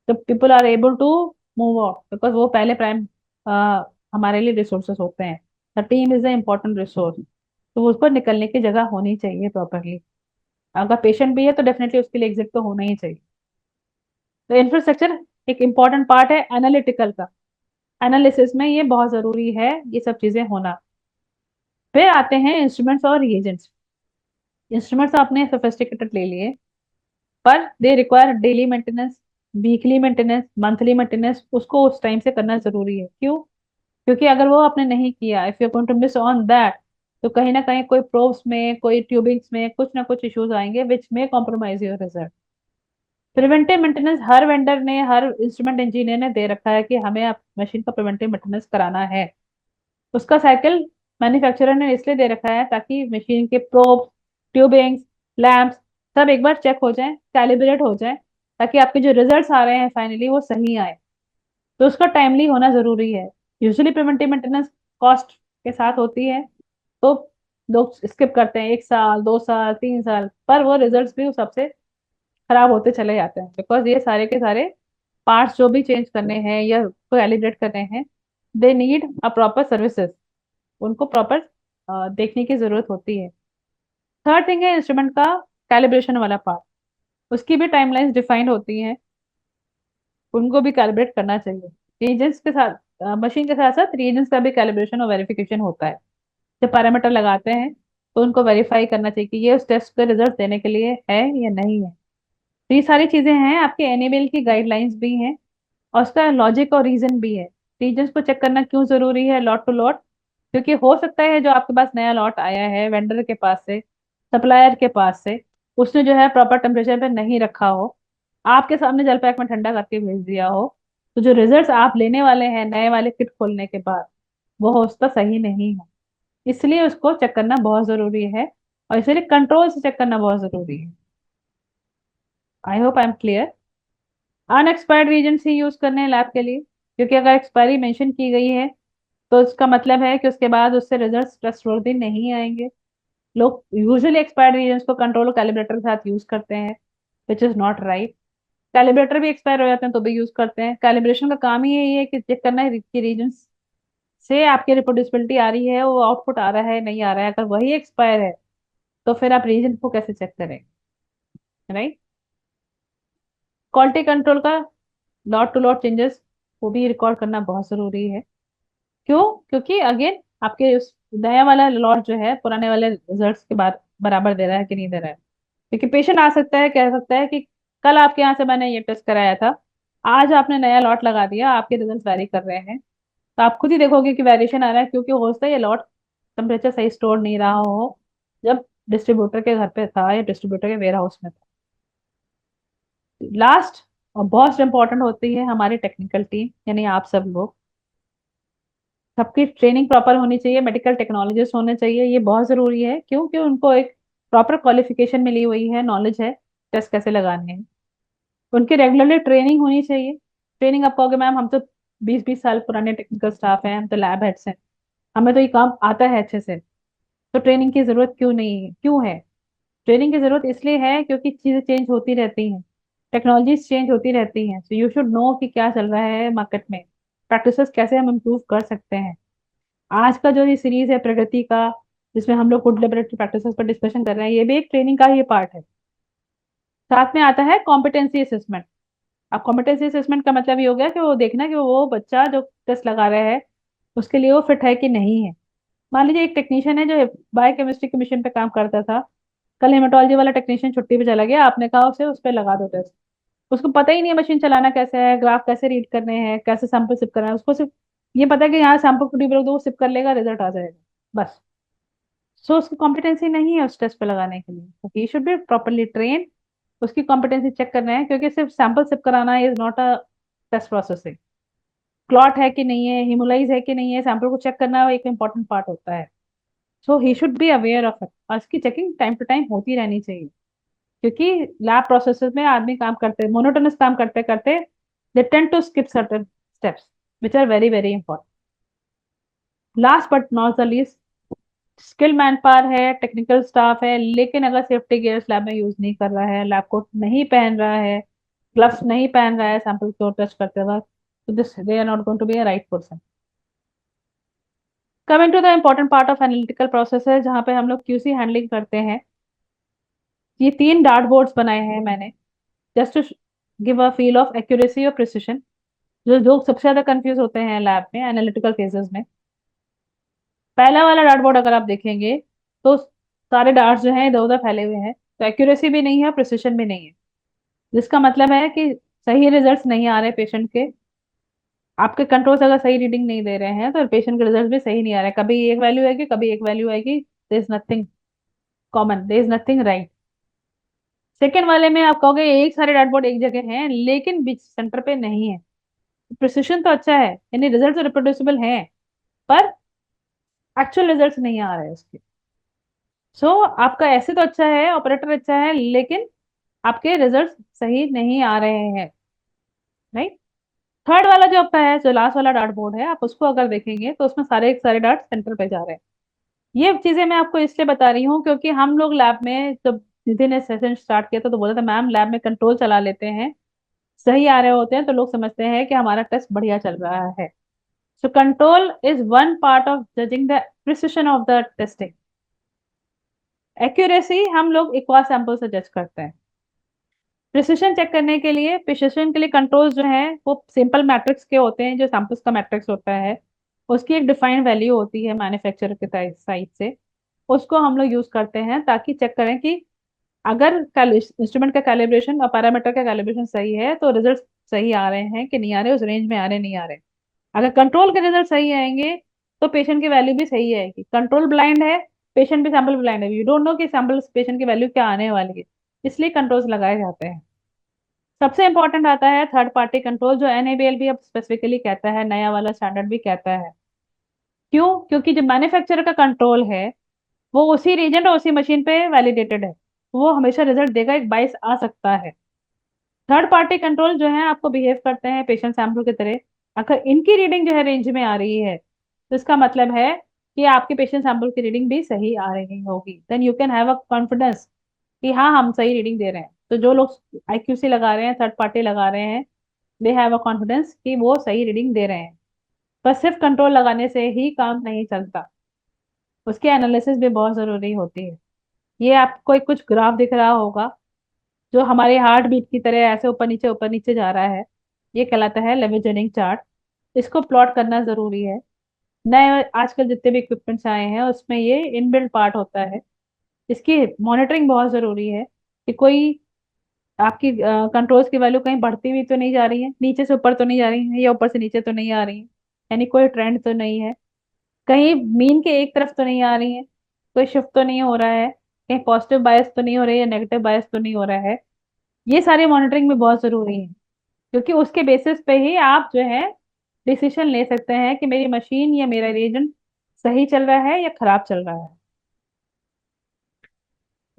तो people are able to move out, because वो पहले प्राइम हमारे लिए रिसोर्सेस होते हैं। The team is the important resource, तो उसको निकलने की जगह होनी चाहिए प्रॉपरली। अगर पेशेंट भी है तो डेफिनेटली उसके लिए एग्जिट तो होना ही चाहिए। तो इंफ्रास्ट्रक्चर एक इम्पॉर्टेंट पार्ट है एनालिटिकल का, एनालिसिस में ये बहुत जरूरी है ये सब चीजें होना। फिर आते हैं इंस्ट्रूमेंट्स और रिएजेंट्स। इंस्ट्रूमेंट्स आपने सोफिस्टिकेटेड ले लिए, पर they require daily maintenance, weekly maintenance, monthly maintenance, उसको उस टाइम से करना जरूरी है। क्यों? क्योंकि अगर वो आपने नहीं किया, if you going to miss on that, तो कहीं ना कहीं कोई प्रोब्स में, कोई ट्यूबिंग्स में कुछ ना कुछ इश्यूज आएंगे विच में compromise your result. Preventive maintenance her vendor ने, हर इंस्ट्रूमेंट इंजीनियर ने दे रखा है कि हमें आप मशीन का प्रिवेंटिव मेंटेनेंस कराना है। उसका साइकिल मैन्युफैक्चरर ने इसलिए दे रखा है ताकि मशीन के प्रोब्स, ट्यूबिंग्स, लैंप्स सब एक बार चेक हो जाए, कैलिब्रेट हो जाए, ताकि आपके जो रिजल्ट्स आ रहे हैं फाइनली वो सही आए। तो उसका टाइमली होना जरूरी है। यूजुअली प्रिवेंटिव मेंटेनेंस कॉस्ट के साथ होती है, तो लोग स्किप करते हैं 1 साल 2 साल 3 साल, पर वो रिजल्ट्स भी उस सबसे खराब होते चले जाते हैं, बिकॉज ये सारे के सारे पार्ट्स जो भी चेंज करने हैं या कैलिब्रेट करने हैं, they need a proper services, उनको प्रॉपर देखने की जरूरत होती है। थर्ड थिंग है इंस्ट्रूमेंट का कैलिब्रेशन वाला पार्ट, उसकी भी टाइमलाइंस डिफाइंड होती हैं, उनको भी कैलिब्रेट करना चाहिए। रीजन्स के साथ मशीन के साथ साथ रीजन्स का भी कैलिब्रेशन और वेरिफिकेशन होता है। जब पैरामीटर लगाते हैं तो उनको वेरीफाई करना चाहिए कि ये उस टेस्ट के रिजल्ट देने के लिए है या नहीं है। तो ये सारी चीजें हैं, आपके एनएबीएल की गाइडलाइंस भी हैं और उसका लॉजिक और रीजन भी है। रीजन्स को चेक करना क्यों जरूरी है लॉट टू लॉट, क्योंकि हो सकता है जो आपके पास नया लॉट आया है वेंडर के पास से, सप्लायर के पास से, उसने जो है प्रॉपर टेम्परेचर पे नहीं रखा हो, आपके सामने जल पैक में ठंडा करके भेज दिया हो, तो जो रिजल्ट्स आप लेने वाले हैं नए वाले किट खोलने के बाद वो हो उसका सही नहीं है। इसलिए उसको चेक करना बहुत जरूरी है और इसलिए कंट्रोल से चेक करना बहुत जरूरी है। I hope I am clear. Unexpired Regents he use करने हैं लैब के लिए, क्योंकि अगर एक्सपायरी मेंशन की गई है तो इसका मतलब है कि उसके बाद उससे रिजल्ट्स ट्रस्टवर्दी नहीं आएंगे। लोग यूजुअली एक्सपायर्ड रीजेंट्स को कंट्रोल कैलिब्रेटर के साथ यूज करते हैं, which is not right. Calibrator भी एक्सपायर हो जाते हैं तो भी यूज करते हैं। कैलिब्रेशन का काम ही यही है कि चेक करना है कि रीजन्स से आपकी रिप्रोड्यूसिबिलिटी आ रही है, वो आउटपुट आ रहा है नहीं आ रहा है। अगर वही एक्सपायर है तो फिर आप रीजन को कैसे चेक करेंगे, राइट। क्वालिटी कंट्रोल का लॉट टू लॉट चेंजेस वो भी रिकॉर्ड करना बहुत जरूरी है। क्यों? क्योंकि अगेन आपके उस नया वाला लॉट जो है पुराने वाले रिजल्ट्स के बाद बराबर दे रहा है कि नहीं दे रहा है। क्योंकि पेशेंट आ सकता है, कह सकता है कि कल आपके यहाँ से मैंने ये टेस्ट कराया था, आज आपने नया लॉट लगा दिया, आपके रिजल्ट वैरी कर रहे हैं। तो आप खुद ही देखोगे कि वेरिएशन आ रहा है, क्योंकि हो सकता है ये लॉट टेम्परेचर सही स्टोर नहीं रहा हो जब डिस्ट्रीब्यूटर के घर पे था या डिस्ट्रीब्यूटर के वेयर हाउस में था। लास्ट और बहुत इंपॉर्टेंट होती है हमारी टेक्निकल टीम, यानी आप सब लोग। सबकी ट्रेनिंग प्रॉपर होनी चाहिए, मेडिकल टेक्नोलॉजिस्ट होने चाहिए, ये बहुत जरूरी है क्योंकि उनको एक प्रॉपर क्वालिफिकेशन मिली हुई है, नॉलेज है टेस्ट कैसे लगाने हैं। उनकी रेगुलरली ट्रेनिंग होनी चाहिए। ट्रेनिंग आप कहोगे मैम हम तो 20-20 साल पुराने टेक्निकल स्टाफ हैं, हम तो लैब हेड्स हैं, हमें तो ये काम आता है अच्छे से, तो ट्रेनिंग की जरूरत क्यों नहीं है? क्यों है ट्रेनिंग की जरूरत? इसलिए है क्योंकि चीजें चेंज होती रहती हैं, टेक्नोलॉजीज चेंज होती रहती हैं, सो यू शुड नो कि क्या चल रहा है मार्केट में, प्रैक्टिसेस कैसे हम इम्प्रूव कर सकते हैं। आज का जो ये सीरीज है प्रगति का, जिसमें हम लोग गुड लेबोरेटरी प्रैक्टिसेस पर डिस्कशन कर रहे हैं, ये भी एक ट्रेनिंग का ही पार्ट है। साथ में आता है कॉम्पिटेंसी असेसमेंट। अब कॉम्पिटेंसी असेसमेंट का मतलब ये हो गया कि वो देखना कि वो बच्चा जो टेस्ट लगा रहा है उसके लिए वो फिट है कि नहीं है। मान लीजिए एक टेक्नीशियन है जो बायोकेमिस्ट्री के मिशन पे काम करता था, कल हेमाटोलॉजी वाला टेक्नीशियन छुट्टी पे चला गया, आपने कहा उसे उस पर लगा दो टेस्ट। उसको पता ही नहीं है मशीन चलाना कैसे है, ग्राफ कैसे रीड करने हैं, कैसे सैंपल सिप करना है, उसको सिर्फ ये पता है कि यहाँ सैंपल को ट्यूब रख दो, वो सिप कर लेगा, रिजल्ट आ जाएगा, बस। सो उसकी कॉम्पिटेंसी नहीं है उस टेस्ट पे लगाने के लिए, तो he should be properly train. उसकी कॉम्पिटेंसी चेक करना है, क्योंकि सिर्फ सैंपल सिप कराना is not a test processing. Clot है कि नहीं है, हिमोलाइज है कि नहीं है, सैंपल को चेक करना एक इंपॉर्टेंट पार्ट होता है। So he should be aware of it, और इसकी चेकिंग टाइम टू टाइम होती रहनी चाहिए। क्योंकि लैब प्रोसेसेस में आदमी काम करते मोनोटोनस काम करते करते they tend to skip certain steps which are very very important. Last but not the least, skill man power है, टेक्निकल स्टाफ है, लेकिन अगर सेफ्टी गियर्स लैब में यूज नहीं कर रहा है, लैब कोट नहीं पहन रहा है, ग्लव्स नहीं पहन रहा है सैंपल को टच करते वक्त, तो this they are not going to be a right person. Coming to the important part of analytical process है जहाँ पे हम लोग क्यूसी हैंडलिंग करते हैं। ये 3 डार्ट बोर्ड्स बनाए हैं मैंने, just to give a feel of accuracy और प्रिसिशन। जो लोग सबसे ज्यादा कंफ्यूज होते हैं लैब में एनालिटिकल फेजेस में, पहला वाला डार्ट बोर्ड अगर आप देखेंगे तो सारे डार्ट्स जो हैं इधर उधर फैले हुए हैं, तो एक्यूरेसी भी नहीं है, प्रिसिशन भी नहीं है, जिसका मतलब है कि सही रिजल्ट्स नहीं आ रहे पेशेंट के। आपके कंट्रोल्स अगर सही रीडिंग नहीं दे रहे हैं तो पेशेंट के रिजल्ट भी सही नहीं आ रहे, कभी एक वैल्यू आएगी कभी एक वैल्यू आएगी, there is nothing common, there is nothing right. Second वाले में आप कहोगे एक सारे डार्ट बोर्ड एक जगह हैं लेकिन बीच सेंटर पे नहीं है। प्रिसिशन तो अच्छा है, यानी रिजल्ट तो रिप्रोड्यूसिबल है, पर एक्चुअल रिजल्ट नहीं आ रहे उसके। सो आपका ऐसे तो अच्छा है, ऑपरेटर अच्छा है, लेकिन आपके रिजल्ट सही नहीं आ रहे हैं, राइट। थर्ड वाला जो आपका है, जो लास्ट वाला डार्ट बोर्ड है, आप उसको अगर देखेंगे तो उसमें सारे सारे डार्ट सेंटर पे जा रहे हैं। ये चीजें मैं आपको इसलिए बता रही हूँ क्योंकि हम लोग लैब में जब निधि ने सेशन स्टार्ट किया था तो बोला था मैम लैब में कंट्रोल चला लेते हैं, सही आ रहे होते हैं तो लोग समझते हैं कि हमारा टेस्ट बढ़िया चल रहा है। So control is one part of judging the precision of the testing. Accuracy हम लोग एक्वा सैंपल से जज करते हैं। प्रिसिशन चेक करने के लिए, प्रिसिशन के लिए कंट्रोल्स जो है वो सिंपल मैट्रिक्स के होते हैं, जो सैंपल्स का मैट्रिक्स होता है उसकी एक डिफाइंड वैल्यू होती है मैन्युफैक्चरर के साइड से, उसको हम लोग यूज करते हैं ताकि चेक करें कि अगर इंस्ट्रूमेंट का कैलिब्रेशन और पैरामीटर का कैलिब्रेशन सही है तो रिजल्ट सही आ रहे हैं कि नहीं आ रहे, उस रेंज में आ रहे नहीं आ रहे। अगर कंट्रोल के रिजल्ट सही आएंगे तो पेशेंट की वैल्यू भी सही आएगी। कंट्रोल ब्लाइंड है, पेशेंट भी सैंपल ब्लाइंड है, यू डोंट नो कि सैंपल पेशेंट की वैल्यू क्या आने वाली है, इसलिए कंट्रोल्स लगाए जाते हैं। सबसे इंपॉर्टेंट आता है थर्ड पार्टी कंट्रोल, जो एनएबीएल भी अब स्पेसिफिकली कहता है, नया वाला स्टैंडर्ड भी कहता है। क्यों? क्योंकि जो मैन्युफैक्चरर का कंट्रोल है वो उसी रीजन और उसी मशीन पे वैलिडेटेड है, वो हमेशा रिजल्ट देगा, एक बाइस आ सकता है। थर्ड पार्टी कंट्रोल जो है आपको बिहेव करते हैं पेशेंट सैंपल की तरह। अगर इनकी रीडिंग जो है रेंज में आ रही है तो इसका मतलब है कि आपके पेशेंट सैंपल की रीडिंग भी सही आ रही होगी, then you can have a confidence कि हाँ हम सही रीडिंग दे रहे हैं। तो जो लोग आईक्यूसी लगा रहे हैं, थर्ड पार्टी लगा रहे हैं, दे हैव अ कॉन्फिडेंस कि वो सही रीडिंग दे रहे हैं। पर सिर्फ कंट्रोल लगाने से ही काम नहीं चलता, उसकी एनालिसिस भी बहुत जरूरी होती है। ये आपको एक कुछ ग्राफ दिख रहा होगा जो हमारे हार्ट बीट की तरह ऐसे ऊपर नीचे जा रहा है, ये कहलाता है लेविजेनिंग चार्ट। इसको प्लॉट करना जरूरी है। नए आजकल जितने भी इक्विपमेंट्स आए हैं उसमें ये इनबिल्ट पार्ट होता है। इसकी मॉनिटरिंग बहुत जरूरी है कि कोई आपकी कंट्रोल्स की वैल्यू कहीं बढ़ती हुई तो नहीं जा रही है, नीचे से ऊपर तो नहीं जा रही है, या ऊपर से नीचे तो नहीं आ रही है, यानी कोई ट्रेंड तो नहीं है, कहीं मीन के एक तरफ तो नहीं आ रही है, कोई शिफ्ट तो नहीं हो रहा है, कहीं पॉजिटिव बायस तो नहीं हो रही है, नेगेटिव बायस तो नहीं हो रहा है। ये सारी मॉनिटरिंग में बहुत जरूरी है क्योंकि उसके बेसिस पे ही आप जो है डिसीजन ले सकते हैं कि मेरी मशीन या मेरा रिएजेंट सही चल रहा है या खराब चल रहा है।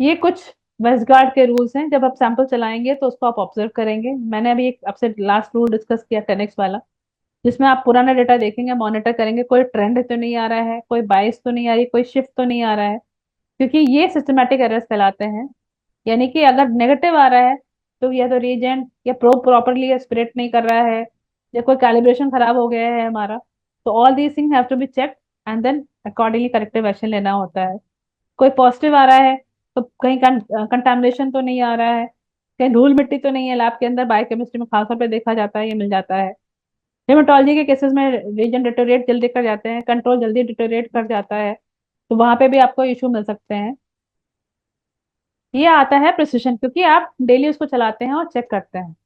ये कुछ वेस्टगार्ड के रूल्स हैं, जब आप सैंपल चलाएंगे तो उसको आप ऑब्जर्व करेंगे। मैंने अभी एक आपसे लास्ट रूल डिस्कस किया 10x वाला, जिसमें आप पुराना डेटा देखेंगे, मॉनिटर करेंगे कोई ट्रेंड तो नहीं आ रहा है, कोई बाइस तो नहीं आ रही, कोई शिफ्ट तो नहीं आ रहा है, क्योंकि ये सिस्टमेटिक एरर्स कहलाते हैं। यानी कि अगर नेगेटिव आ रहा है तो या तो रीजेंट या प्रोब प्रॉपरली एस्पिरेट नहीं कर रहा है, या कोई कैलिब्रेशन खराब हो गया है हमारा, तो all these thing have to be check and then accordingly corrective action लेना होता है। कोई पॉजिटिव आ रहा है तो कहीं कंटामिनेशन तो नहीं आ रहा है, कहीं धूल मिट्टी तो नहीं है लैब के अंदर, बायोकेमिस्ट्री में खासतौर पे देखा जाता है, ये मिल जाता है। हेमेटोलॉजी के केसेस में रीजन डिटोरेट जल्दी कर जाते हैं, कंट्रोल जल्दी डिटोरेट कर जाता है, तो वहां पे भी आपको इशू मिल सकते हैं। ये आता है प्रिसिशन, क्योंकि आप डेली उसको चलाते हैं और चेक करते हैं।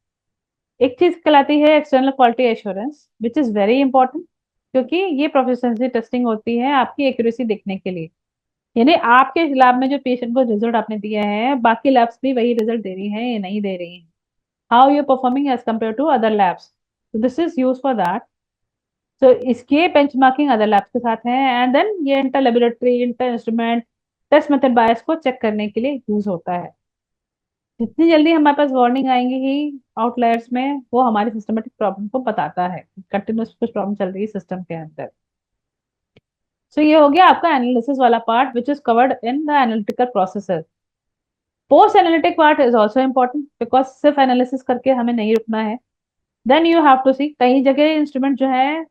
एक चीज कहलाती है external quality assurance, which is very important, क्योंकि ये प्रोफिशिएंसी टेस्टिंग होती है आपकी एक्यूरेसी देखने के लिए। यानी आपके लैब में जो पेशेंट को रिजल्ट आपने दिया है, बाकी लैब्स भी वही रिजल्ट दे रही हैं या नहीं दे रही हैं, how you performing as compare to other labs, तो this is use for that. तो इसके बेंचमार्किंग अदर लैब्स के साथ है, एंड देन ये inter laboratory, inter instrument, test method bias को चेक करने के लिए यूज होता है। जितनी जल्दी हमारे पास वार्निंग आएंगी ही आउटलायर्स में, वो हमारी सिस्टमेटिक प्रॉब्लम को बताता है, कंटिन्यूस कुछ प्रॉब्लम चल रही है सिस्टम के अंदर। सो ये हो गया आपका एनालिसिस वाला part which is covered in the analytical processes. Post analytic part is also important because सिर्फ एनालिसिस करके हमें नहीं रुकना है। देन यू हैव टू सी, कई जगह इंस्ट्रूमेंट जो है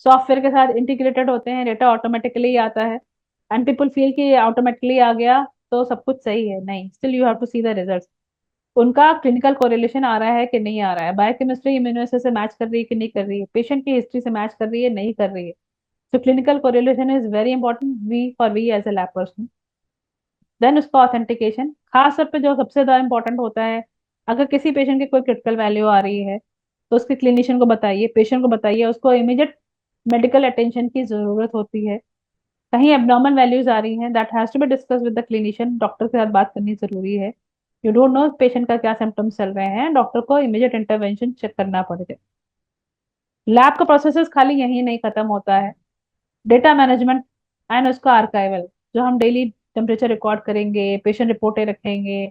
सॉफ्टवेयर के साथ इंटीग्रेटेड होते हैं, डेटा ऑटोमेटिकली आता है, एंड पीपल फील कि ऑटोमेटिकली आ गया तो सब कुछ सही है, नहीं, still you have to see the result. उनका क्लिनिकल कोरिलेशन आ रहा है कि नहीं आ रहा है, बायोकेमिस्ट्री इम्यूनोएस्से से मैच कर रही है कि नहीं कर रही है, पेशेंट की हिस्ट्री से मैच कर रही है नहीं कर रही है। So clinical correlation is very important we as a lab person. Then उसका ऑथेंटिकेशन, खास तौर पे जो सबसे ज्यादा इंपॉर्टेंट होता है, अगर किसी पेशेंट की कोई क्रिटिकल वैल्यू आ रही है तो उसके क्लिनिशियन को बताइए, पेशेंट को बताइए, उसको इमीडिएट मेडिकल अटेंशन की जरूरत होती है। कहीं एबनॉर्मल वैल्यूज आ रही हैं, that has to be discuss with the clinician, doctor के साथ बात करनी जरूरी है। यू डोंट नो पेशेंट का क्या सिम्टम्स चल रहे हैं, डॉक्टर को इमीडिएट इंटरवेंशन चेक करना पड़ेगा। लैब का प्रोसेस खाली यही नहीं खत्म होता है, डेटा मैनेजमेंट एंड उसका आर्काइवल, जो हम डेली टेम्परेचर रिकॉर्ड करेंगे, पेशेंट रिपोर्टें रखेंगे,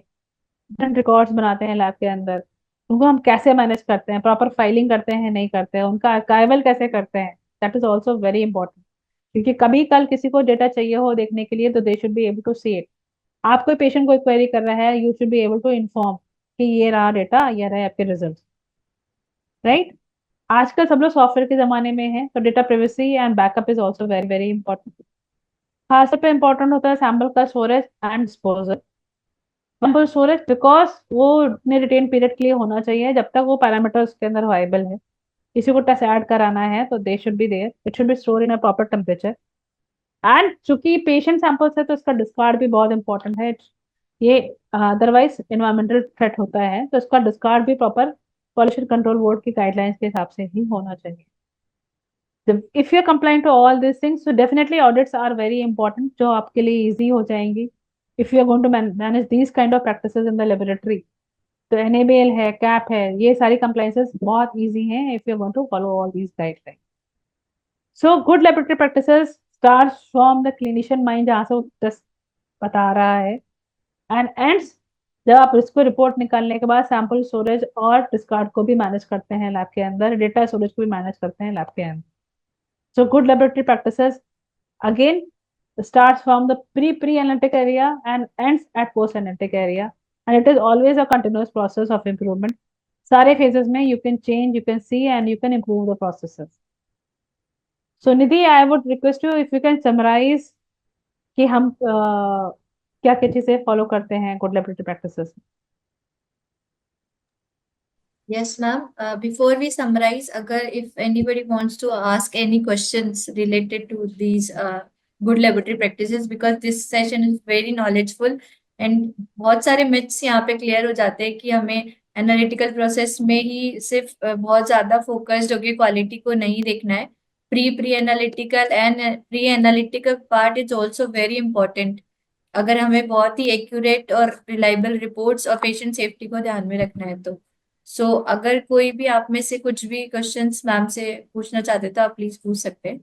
डिफरेंट रिकॉर्ड्स बनाते हैं लैब के अंदर, उनको हम कैसे मैनेज करते हैं, प्रॉपर फाइलिंग करते हैं नहीं करते हैं, उनका आर्काइवल कैसे करते हैं, that is also very important. क्योंकि कभी कल किसी को डेटा चाहिए हो देखने के लिए तो they should be able to see it. आप कोई पेशेंट कोई क्वेरी कर रहा है, you should be able to inform कि ये रहा डेटा, ये रहे आपके रिजल्ट, राइट। आजकल सब लोग सॉफ्टवेयर के जमाने में है, तो data privacy and backup is also very very important. खासतौर पे इंपॉर्टेंट होता है सैम्पल का storage and disposal. Sample storage because वो अपने रिटेन पीरियड के लिए होना चाहिए जब तक वो पैरामीटर्स के अंदर वाइबल है। किसी को टेस्ट ऐड कराना है तो they should be there, it should be store in a proper temperature. And चूंकि पेशेंट सैंपल्स है तो इसका डिस्कार्ड भी बहुत इंपॉर्टेंट है। ये अदरवाइज एनवायरमेंटल थ्रेट होता है, तो इसका डिस्कार्ड भी प्रॉपर पॉल्यूशन कंट्रोल बोर्ड की गाइडलाइंस के हिसाब से ही होना चाहिए। If you're compliant to all these things, so definitely audits are very important, जो आपके लिए easy हो जाएंगी if you are going to manage these kind of practices in the laboratory। तो NABL है, CAP है, ये सारी compliances बहुत easy हैं if you are going to follow all these guidelines। So good laboratory practices starts from the clinician mind, जहाँ से वो test बता रहा है, and ends जब आप इसको रिपोर्ट निकालने के बाद सैंपल स्टोरेज और डिस्कार्ड को भी मैनेज करते हैं लैब के अंदर, डेटा स्टोरेज को भी मैनेज करते हैं लैब के अंदर। So good laboratory practices again starts from the pre-analytic area and ends at post-analytic area, and it is always a continuous process of improvement। सारे phases में you can change, you can see and you can improve the processes। So Nidhi, I would request you if you can summarize कि हम क्या क्या चीजें follow करते हैं good laboratory practices। Yes, ma'am. Before we summarize, agar if anybody wants to ask any questions related to these good laboratory practices, because this session is very knowledgeful and बहुत सारे myths यहाँ पे clear हो जाते हैं कि हमें analytical process में ही सिर्फ बहुत ज़्यादा focused होके quality को नहीं देखना है। Pre-analytical and pre-analytical part is also very important। अगर हमें बहुत ही accurate और reliable reports और patient safety को ध्यान में रखना है तो अगर कोई भी आप में से कुछ भी क्वेश्चंस मैम से पूछना चाहते तो आप प्लीज पूछ सकते हैं।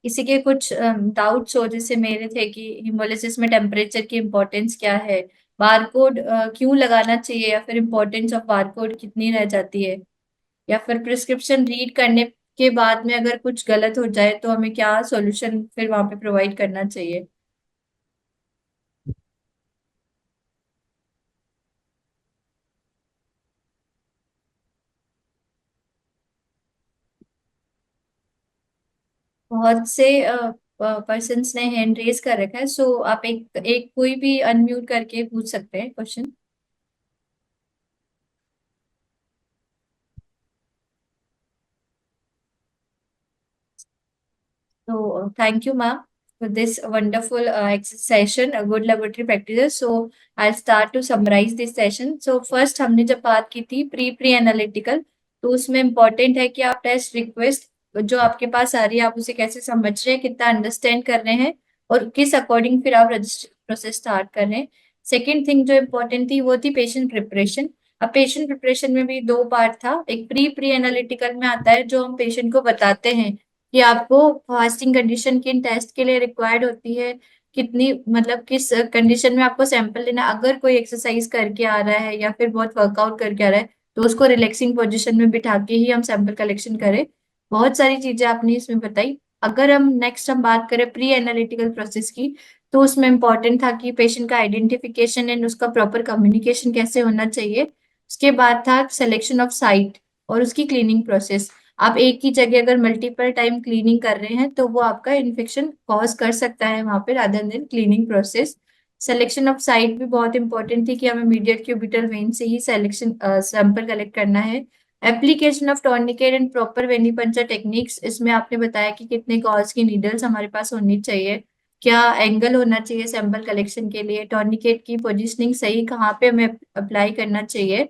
किसी के कुछ डाउट्स हो, जैसे मेरे थे कि हिमोलिसिस में टेम्परेचर की इम्पोर्टेंस क्या है, बारकोड क्यों लगाना चाहिए, या फिर इम्पोर्टेंस ऑफ बारकोड कितनी रह जाती है, या फिर प्रिस्क्रिप्शन रीड करने के बाद में अगर कुछ गलत हो जाए तो हमें क्या सॉल्यूशन फिर वहां पे प्रोवाइड करना चाहिए। बहुत से पर्सन्स ने हैंड रेज कर रखा है, सो आप एक एक कोई भी अनम्यूट करके पूछ सकते हैं question. So thank you, ma'am, for this wonderful session, a good laboratory practices. So I'll start to summarize this session. So first हमने जब बात की थी प्री एनालिटिकल, तो उसमें इम्पोर्टेंट है कि आप टेस्ट रिक्वेस्ट जो आपके पास आ रही है आप उसे कैसे समझ रहे हैं, कितना अंडरस्टैंड कर रहे हैं और किस अकॉर्डिंग फिर आप रजिस्टर प्रोसेस स्टार्ट कर रहे हैं। सेकेंड थिंग जो इम्पोर्टेंट थी वो थी पेशेंट प्रिपरेशन। अब पेशेंट प्रिपरेशन में भी दो पार्ट था, एक प्री एनालिटिकल में आता है जो हम पेशेंट को बताते हैं कि आपको फास्टिंग कंडीशन किन टेस्ट के लिए रिक्वायर्ड होती है, कितनी मतलब किस कंडीशन में आपको सैंपल लेना, अगर कोई एक्सरसाइज करके आ रहा है या फिर बहुत वर्कआउट करके आ रहा है तो उसको रिलैक्सिंग पोजीशन में बिठा के ही हम सैंपल कलेक्शन करें। बहुत सारी चीजें आपने इसमें बताई। अगर हम बात करें प्री एनालिटिकल प्रोसेस की, तो उसमें इम्पोर्टेंट था कि पेशेंट का आइडेंटिफिकेशन एंड उसका प्रॉपर कम्युनिकेशन कैसे होना चाहिए। उसके बाद था सिलेक्शन ऑफ साइट और उसकी क्लीनिंग प्रोसेस। आप एक ही जगह अगर मल्टीपल टाइम क्लीनिंग कर रहे हैं तो वो आपका इन्फेक्शन कॉज कर सकता है वहां पे rather than cleaning process. Selection of site भी बहुत इंपॉर्टेंट थी कि हमें मीडियट क्यूबिटल वेन से ही सिलेक्शन सैंपल कलेक्ट करना है। Application of tourniquet and proper venipuncture techniques, इसमें आपने बताया कि कितने गॉज की नीडल्स हमारे पास होनी चाहिए, क्या एंगल होना चाहिए सैंपल कलेक्शन के लिए, टॉर्निकेट की पोजिशनिंग सही कहाँ पे हमें अप्लाई करना चाहिए,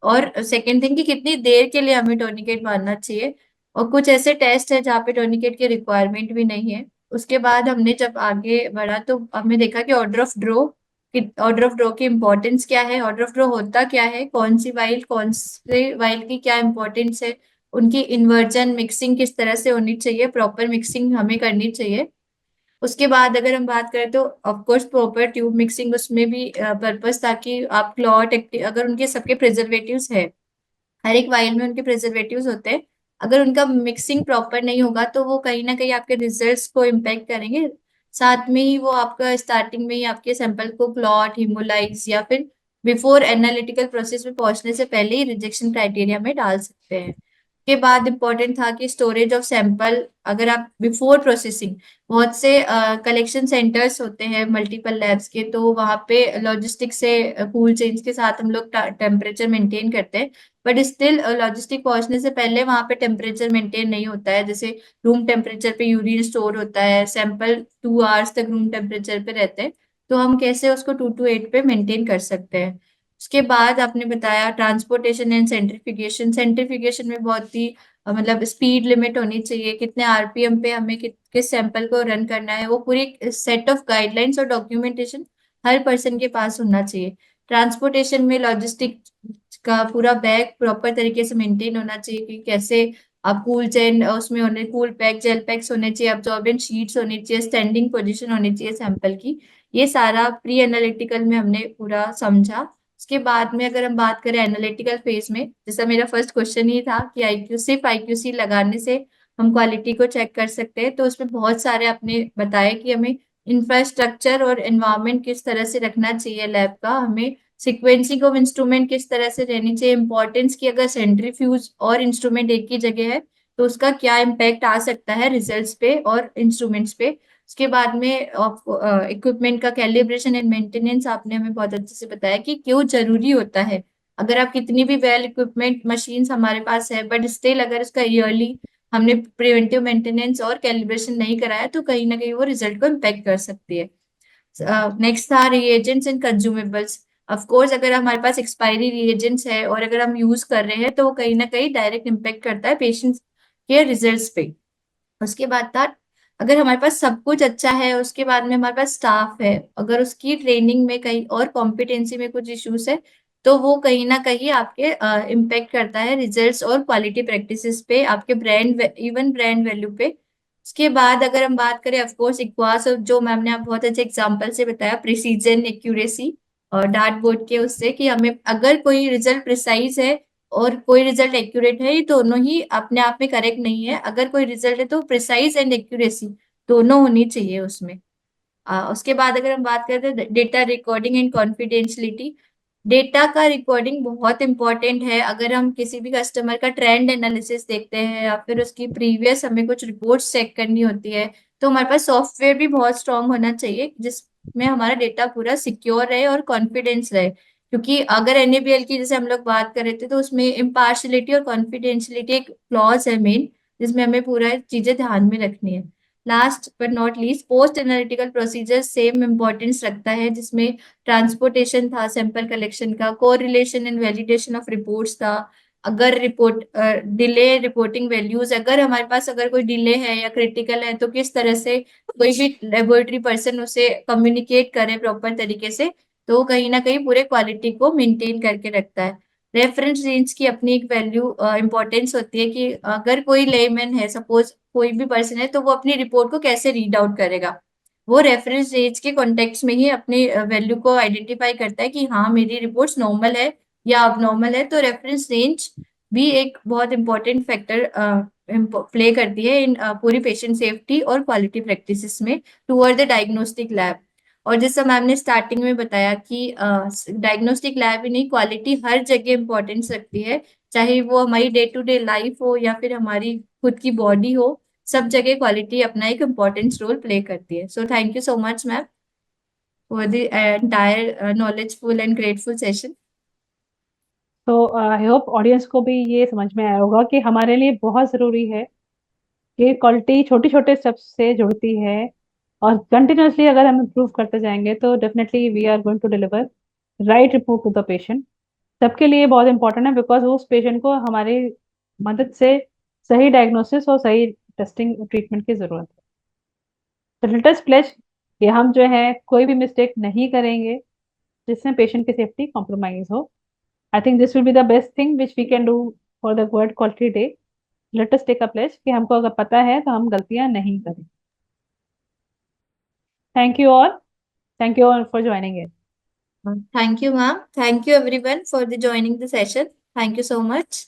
और सेकेंड थिंग कि कितनी देर के लिए हमें टोर्निकेट मारना चाहिए। और कुछ ऐसे टेस्ट है जहाँ पे टोर्निकेट की रिक्वायरमेंट भी नहीं है। उसके बाद हमने जब आगे बढ़ा तो हमने देखा कि ऑर्डर ऑफ ड्रॉ की इम्पोर्टेंस क्या है, ऑर्डर ऑफ ड्रॉ होता क्या है, कौन से वाइल की क्या इम्पोर्टेंस है, उनकी इन्वर्जन मिक्सिंग किस तरह से होनी चाहिए, प्रॉपर मिक्सिंग हमें करनी चाहिए। उसके बाद अगर हम बात करें तो of course proper tube mixing, उसमें भी पर्पस ताकि आप क्लॉट अगर उनके सबके प्रिजर्वेटिव्स है, हर एक वाइल में उनके प्रिजर्वेटिव्स होते हैं, अगर उनका मिक्सिंग प्रॉपर नहीं होगा तो वो कहीं ना कहीं आपके रिजल्ट्स को इम्पेक्ट करेंगे। साथ में ही वो आपका स्टार्टिंग में ही आपके सैंपल को क्लॉट, हिमोलाइज या फिर बिफोर एनालिटिकल प्रोसेस में पहुंचने से पहले ही रिजेक्शन क्राइटेरिया में डाल सकते हैं। के बाद इम्पोर्टेंट था कि स्टोरेज ऑफ सैंपल, अगर आप बिफोर प्रोसेसिंग, बहुत से कलेक्शन सेंटर्स होते हैं मल्टीपल लैब्स के, तो वहाँ पे लॉजिस्टिक से कूल चेंज के साथ हम लोग टेम्परेचर मेंटेन करते हैं, बट स्टिल लॉजिस्टिक पहुंचने से पहले वहां पे टेम्परेचर मेंटेन नहीं होता है। जैसे रूम टेम्परेचर पे यूरिन स्टोर होता है, सैंपल 2 आवर्स तक रूम टेम्परेचर पे रहते हैं, तो हम कैसे उसको 2 to 8 पे मेंटेन कर सकते हैं। उसके बाद आपने बताया ट्रांसपोर्टेशन एंड सेंट्रीफिकेशन। सेंट्रीफिकेशन में बहुत ही मतलब स्पीड लिमिट होनी चाहिए, कितने आरपीएम पे हमें किस सैंपल को रन करना है, वो पूरी सेट ऑफ गाइडलाइंस और डॉक्यूमेंटेशन हर पर्सन के पास होना चाहिए। ट्रांसपोर्टेशन में लॉजिस्टिक का पूरा बैग प्रॉपर तरीके से मेंटेन होना चाहिए कि कैसे आप कूल चेन उसमें होने, कूल पैक, जेल पैक्स होने चाहिए, अब्जॉर्बेंट शीट्स होनी चाहिए, स्टैंडिंग पोजीशन होनी चाहिए सैंपल की। ये सारा प्री एनालिटिकल में हमने पूरा समझा। उसके बाद में अगर हम बात करें एनालिटिकल फेज में, जैसा मेरा फर्स्ट क्वेश्चन ही था कि सिर्फ आईक्यूसी लगाने से हम क्वालिटी को चेक कर सकते हैं, तो उसमें बहुत सारे आपने बताया कि हमें इंफ्रास्ट्रक्चर और एनवायरनमेंट किस तरह से रखना चाहिए लैब का, हमें सिक्वेंसिंग ऑफ इंस्ट्रूमेंट किस तरह से रहनी चाहिए, इंपॉर्टेंस की अगर सेंट्रीफ्यूज और इंस्ट्रूमेंट एक ही जगह है तो उसका क्या इम्पैक्ट आ सकता है रिजल्ट्स पे और इंस्ट्रूमेंट्स पे। उसके बाद में इक्विपमेंट का कैलिब्रेशन एंड मेंटेनेंस आपने हमें बहुत अच्छे से बताया कि क्यों जरूरी होता है। अगर आप कितनी भी वेल इक्विपमेंट मशीन्स हमारे पास है, बट स्टिल अगर उसका ईयरली हमने प्रिवेंटिव मेंटेनेंस और कैलिब्रेशन नहीं कराया तो कहीं ना कहीं वो रिजल्ट को इम्पेक्ट कर सकती है। नेक्स्ट था reagents and consumables. Of course अगर हमारे पास एक्सपायरी रिएजेंट्स है और अगर हम यूज कर रहे हैं तो वो कहीं ना कहीं डायरेक्ट इम्पेक्ट करता है पेशेंट्स के रिजल्ट्स पे। उसके बाद था अगर हमारे पास सब कुछ अच्छा है, उसके बाद में हमारे पास स्टाफ है, अगर उसकी ट्रेनिंग में कहीं और कॉम्पिटेंसी में कुछ इश्यूज है तो वो कहीं ना कहीं आपके इम्पेक्ट करता है रिजल्ट्स और क्वालिटी प्रैक्टिसेस पे, आपके ब्रांड, इवन ब्रांड वैल्यू पे। उसके बाद अगर हम बात करें ऑफ कोर्स इक्वास, जो मैम ने आप बहुत अच्छे एग्जांपल से बताया, प्रिसीजन, एक्यूरेसी और डार्ट बोर्ड के उससे कि हमें अगर कोई रिजल्ट प्रिसाइज है और कोई रिजल्ट एक्यूरेट है, ये दोनों ही अपने आप में करेक्ट नहीं है। अगर कोई रिजल्ट है तो प्रिसाइज एंड एक्यूरेसी दोनों होनी चाहिए उसमें। उसके बाद अगर हम बात करते हैं data recording and confidentiality, data का रिकॉर्डिंग बहुत इंपॉर्टेंट है। अगर हम किसी भी कस्टमर का ट्रेंड एनालिसिस देखते हैं या फिर उसकी प्रीवियस हमें कुछ रिपोर्ट्स चेक करनी होती है, तो हमारे पास सॉफ्टवेयर भी बहुत स्ट्रांग होना चाहिए जिसमें हमारा डेटा पूरा सिक्योर रहे और कॉन्फिडेंस रहे। क्योंकि अगर एनएबीएल की जैसे हम लोग बात कर रहे थे तो उसमें इम्पार्शलिटी और कॉन्फिडेंशियलिटी एक क्लॉज है मेन, जिसमें हमें पूरा चीजें ध्यान में रखनी है। Last but not least, post analytical procedure same importance रखता है, जिसमें ट्रांसपोर्टेशन था सैंपल कलेक्शन का, correlation and validation of reports था, अगर रिपोर्ट डिले रिपोर्टिंग वैल्यूज, अगर हमारे पास अगर कोई डिले है या क्रिटिकल है तो किस तरह से कोई भी लेबोरेटरी पर्सन उसे कम्युनिकेट करे प्रॉपर तरीके से, तो कहीं ना कहीं पूरे क्वालिटी को मेंटेन करके रखता है। रेफरेंस रेंज की अपनी एक वैल्यू इंपॉर्टेंस होती है कि अगर कोई लेमैन है, सपोज कोई भी पर्सन है, तो वो अपनी रिपोर्ट को कैसे रीड आउट करेगा, वो रेफरेंस रेंज के कॉन्टेक्स्ट में ही अपनी वैल्यू को आइडेंटिफाई करता है कि हाँ मेरी रिपोर्ट्स नॉर्मल है या अब नॉर्मल है। तो रेफरेंस रेंज भी एक बहुत इंपॉर्टेंट फैक्टर प्ले करती है इन पूरी पेशेंट सेफ्टी और क्वालिटी प्रैक्टिसेस में टूवर्ड द डायग्नोस्टिक लैब। और जैसा मैम ने स्टार्टिंग में बताया कि डायग्नोस्टिक लैब ही नहीं, क्वालिटी हर जगह इंपॉर्टेंस रखती है, चाहे वो हमारी डे टू डे लाइफ हो या फिर हमारी खुद की बॉडी हो, सब जगह क्वालिटी अपना एक इम्पोर्टेंट रोल प्ले करती है। So thank you so much ma'am for the entire knowledgeful and grateful session. तो आई होप ऑडियंस को भी ये समझ में आया होगा कि हमारे लिए बहुत ज़रूरी है कि क्वालिटी छोटे छोटे स्टेप्स से जुड़ती है, और कंटिन्यूसली अगर हम इम्प्रूव करते जाएंगे तो definitely we are going to deliver right report to the patient. सबके लिए बहुत इंपॉर्टेंट है, बिकॉज उस पेशेंट को हमारी मदद से सही डायग्नोसिस और सही टेस्टिंग ट्रीटमेंट की ज़रूरत है। तो लेट अस प्लेज कि हम जो है कोई भी मिस्टेक नहीं करेंगे जिससे पेशेंट की सेफ्टी कॉम्प्रोमाइज हो। I think this will be the best thing which we can do for the world quality day. Let us take a pledge कि हमको अगर पता है तो हम गलतियां नहीं करें। Thank you all. Thank you all for joining it. Thank you, ma'am. Thank you, everyone, for the joining the session. Thank you so much.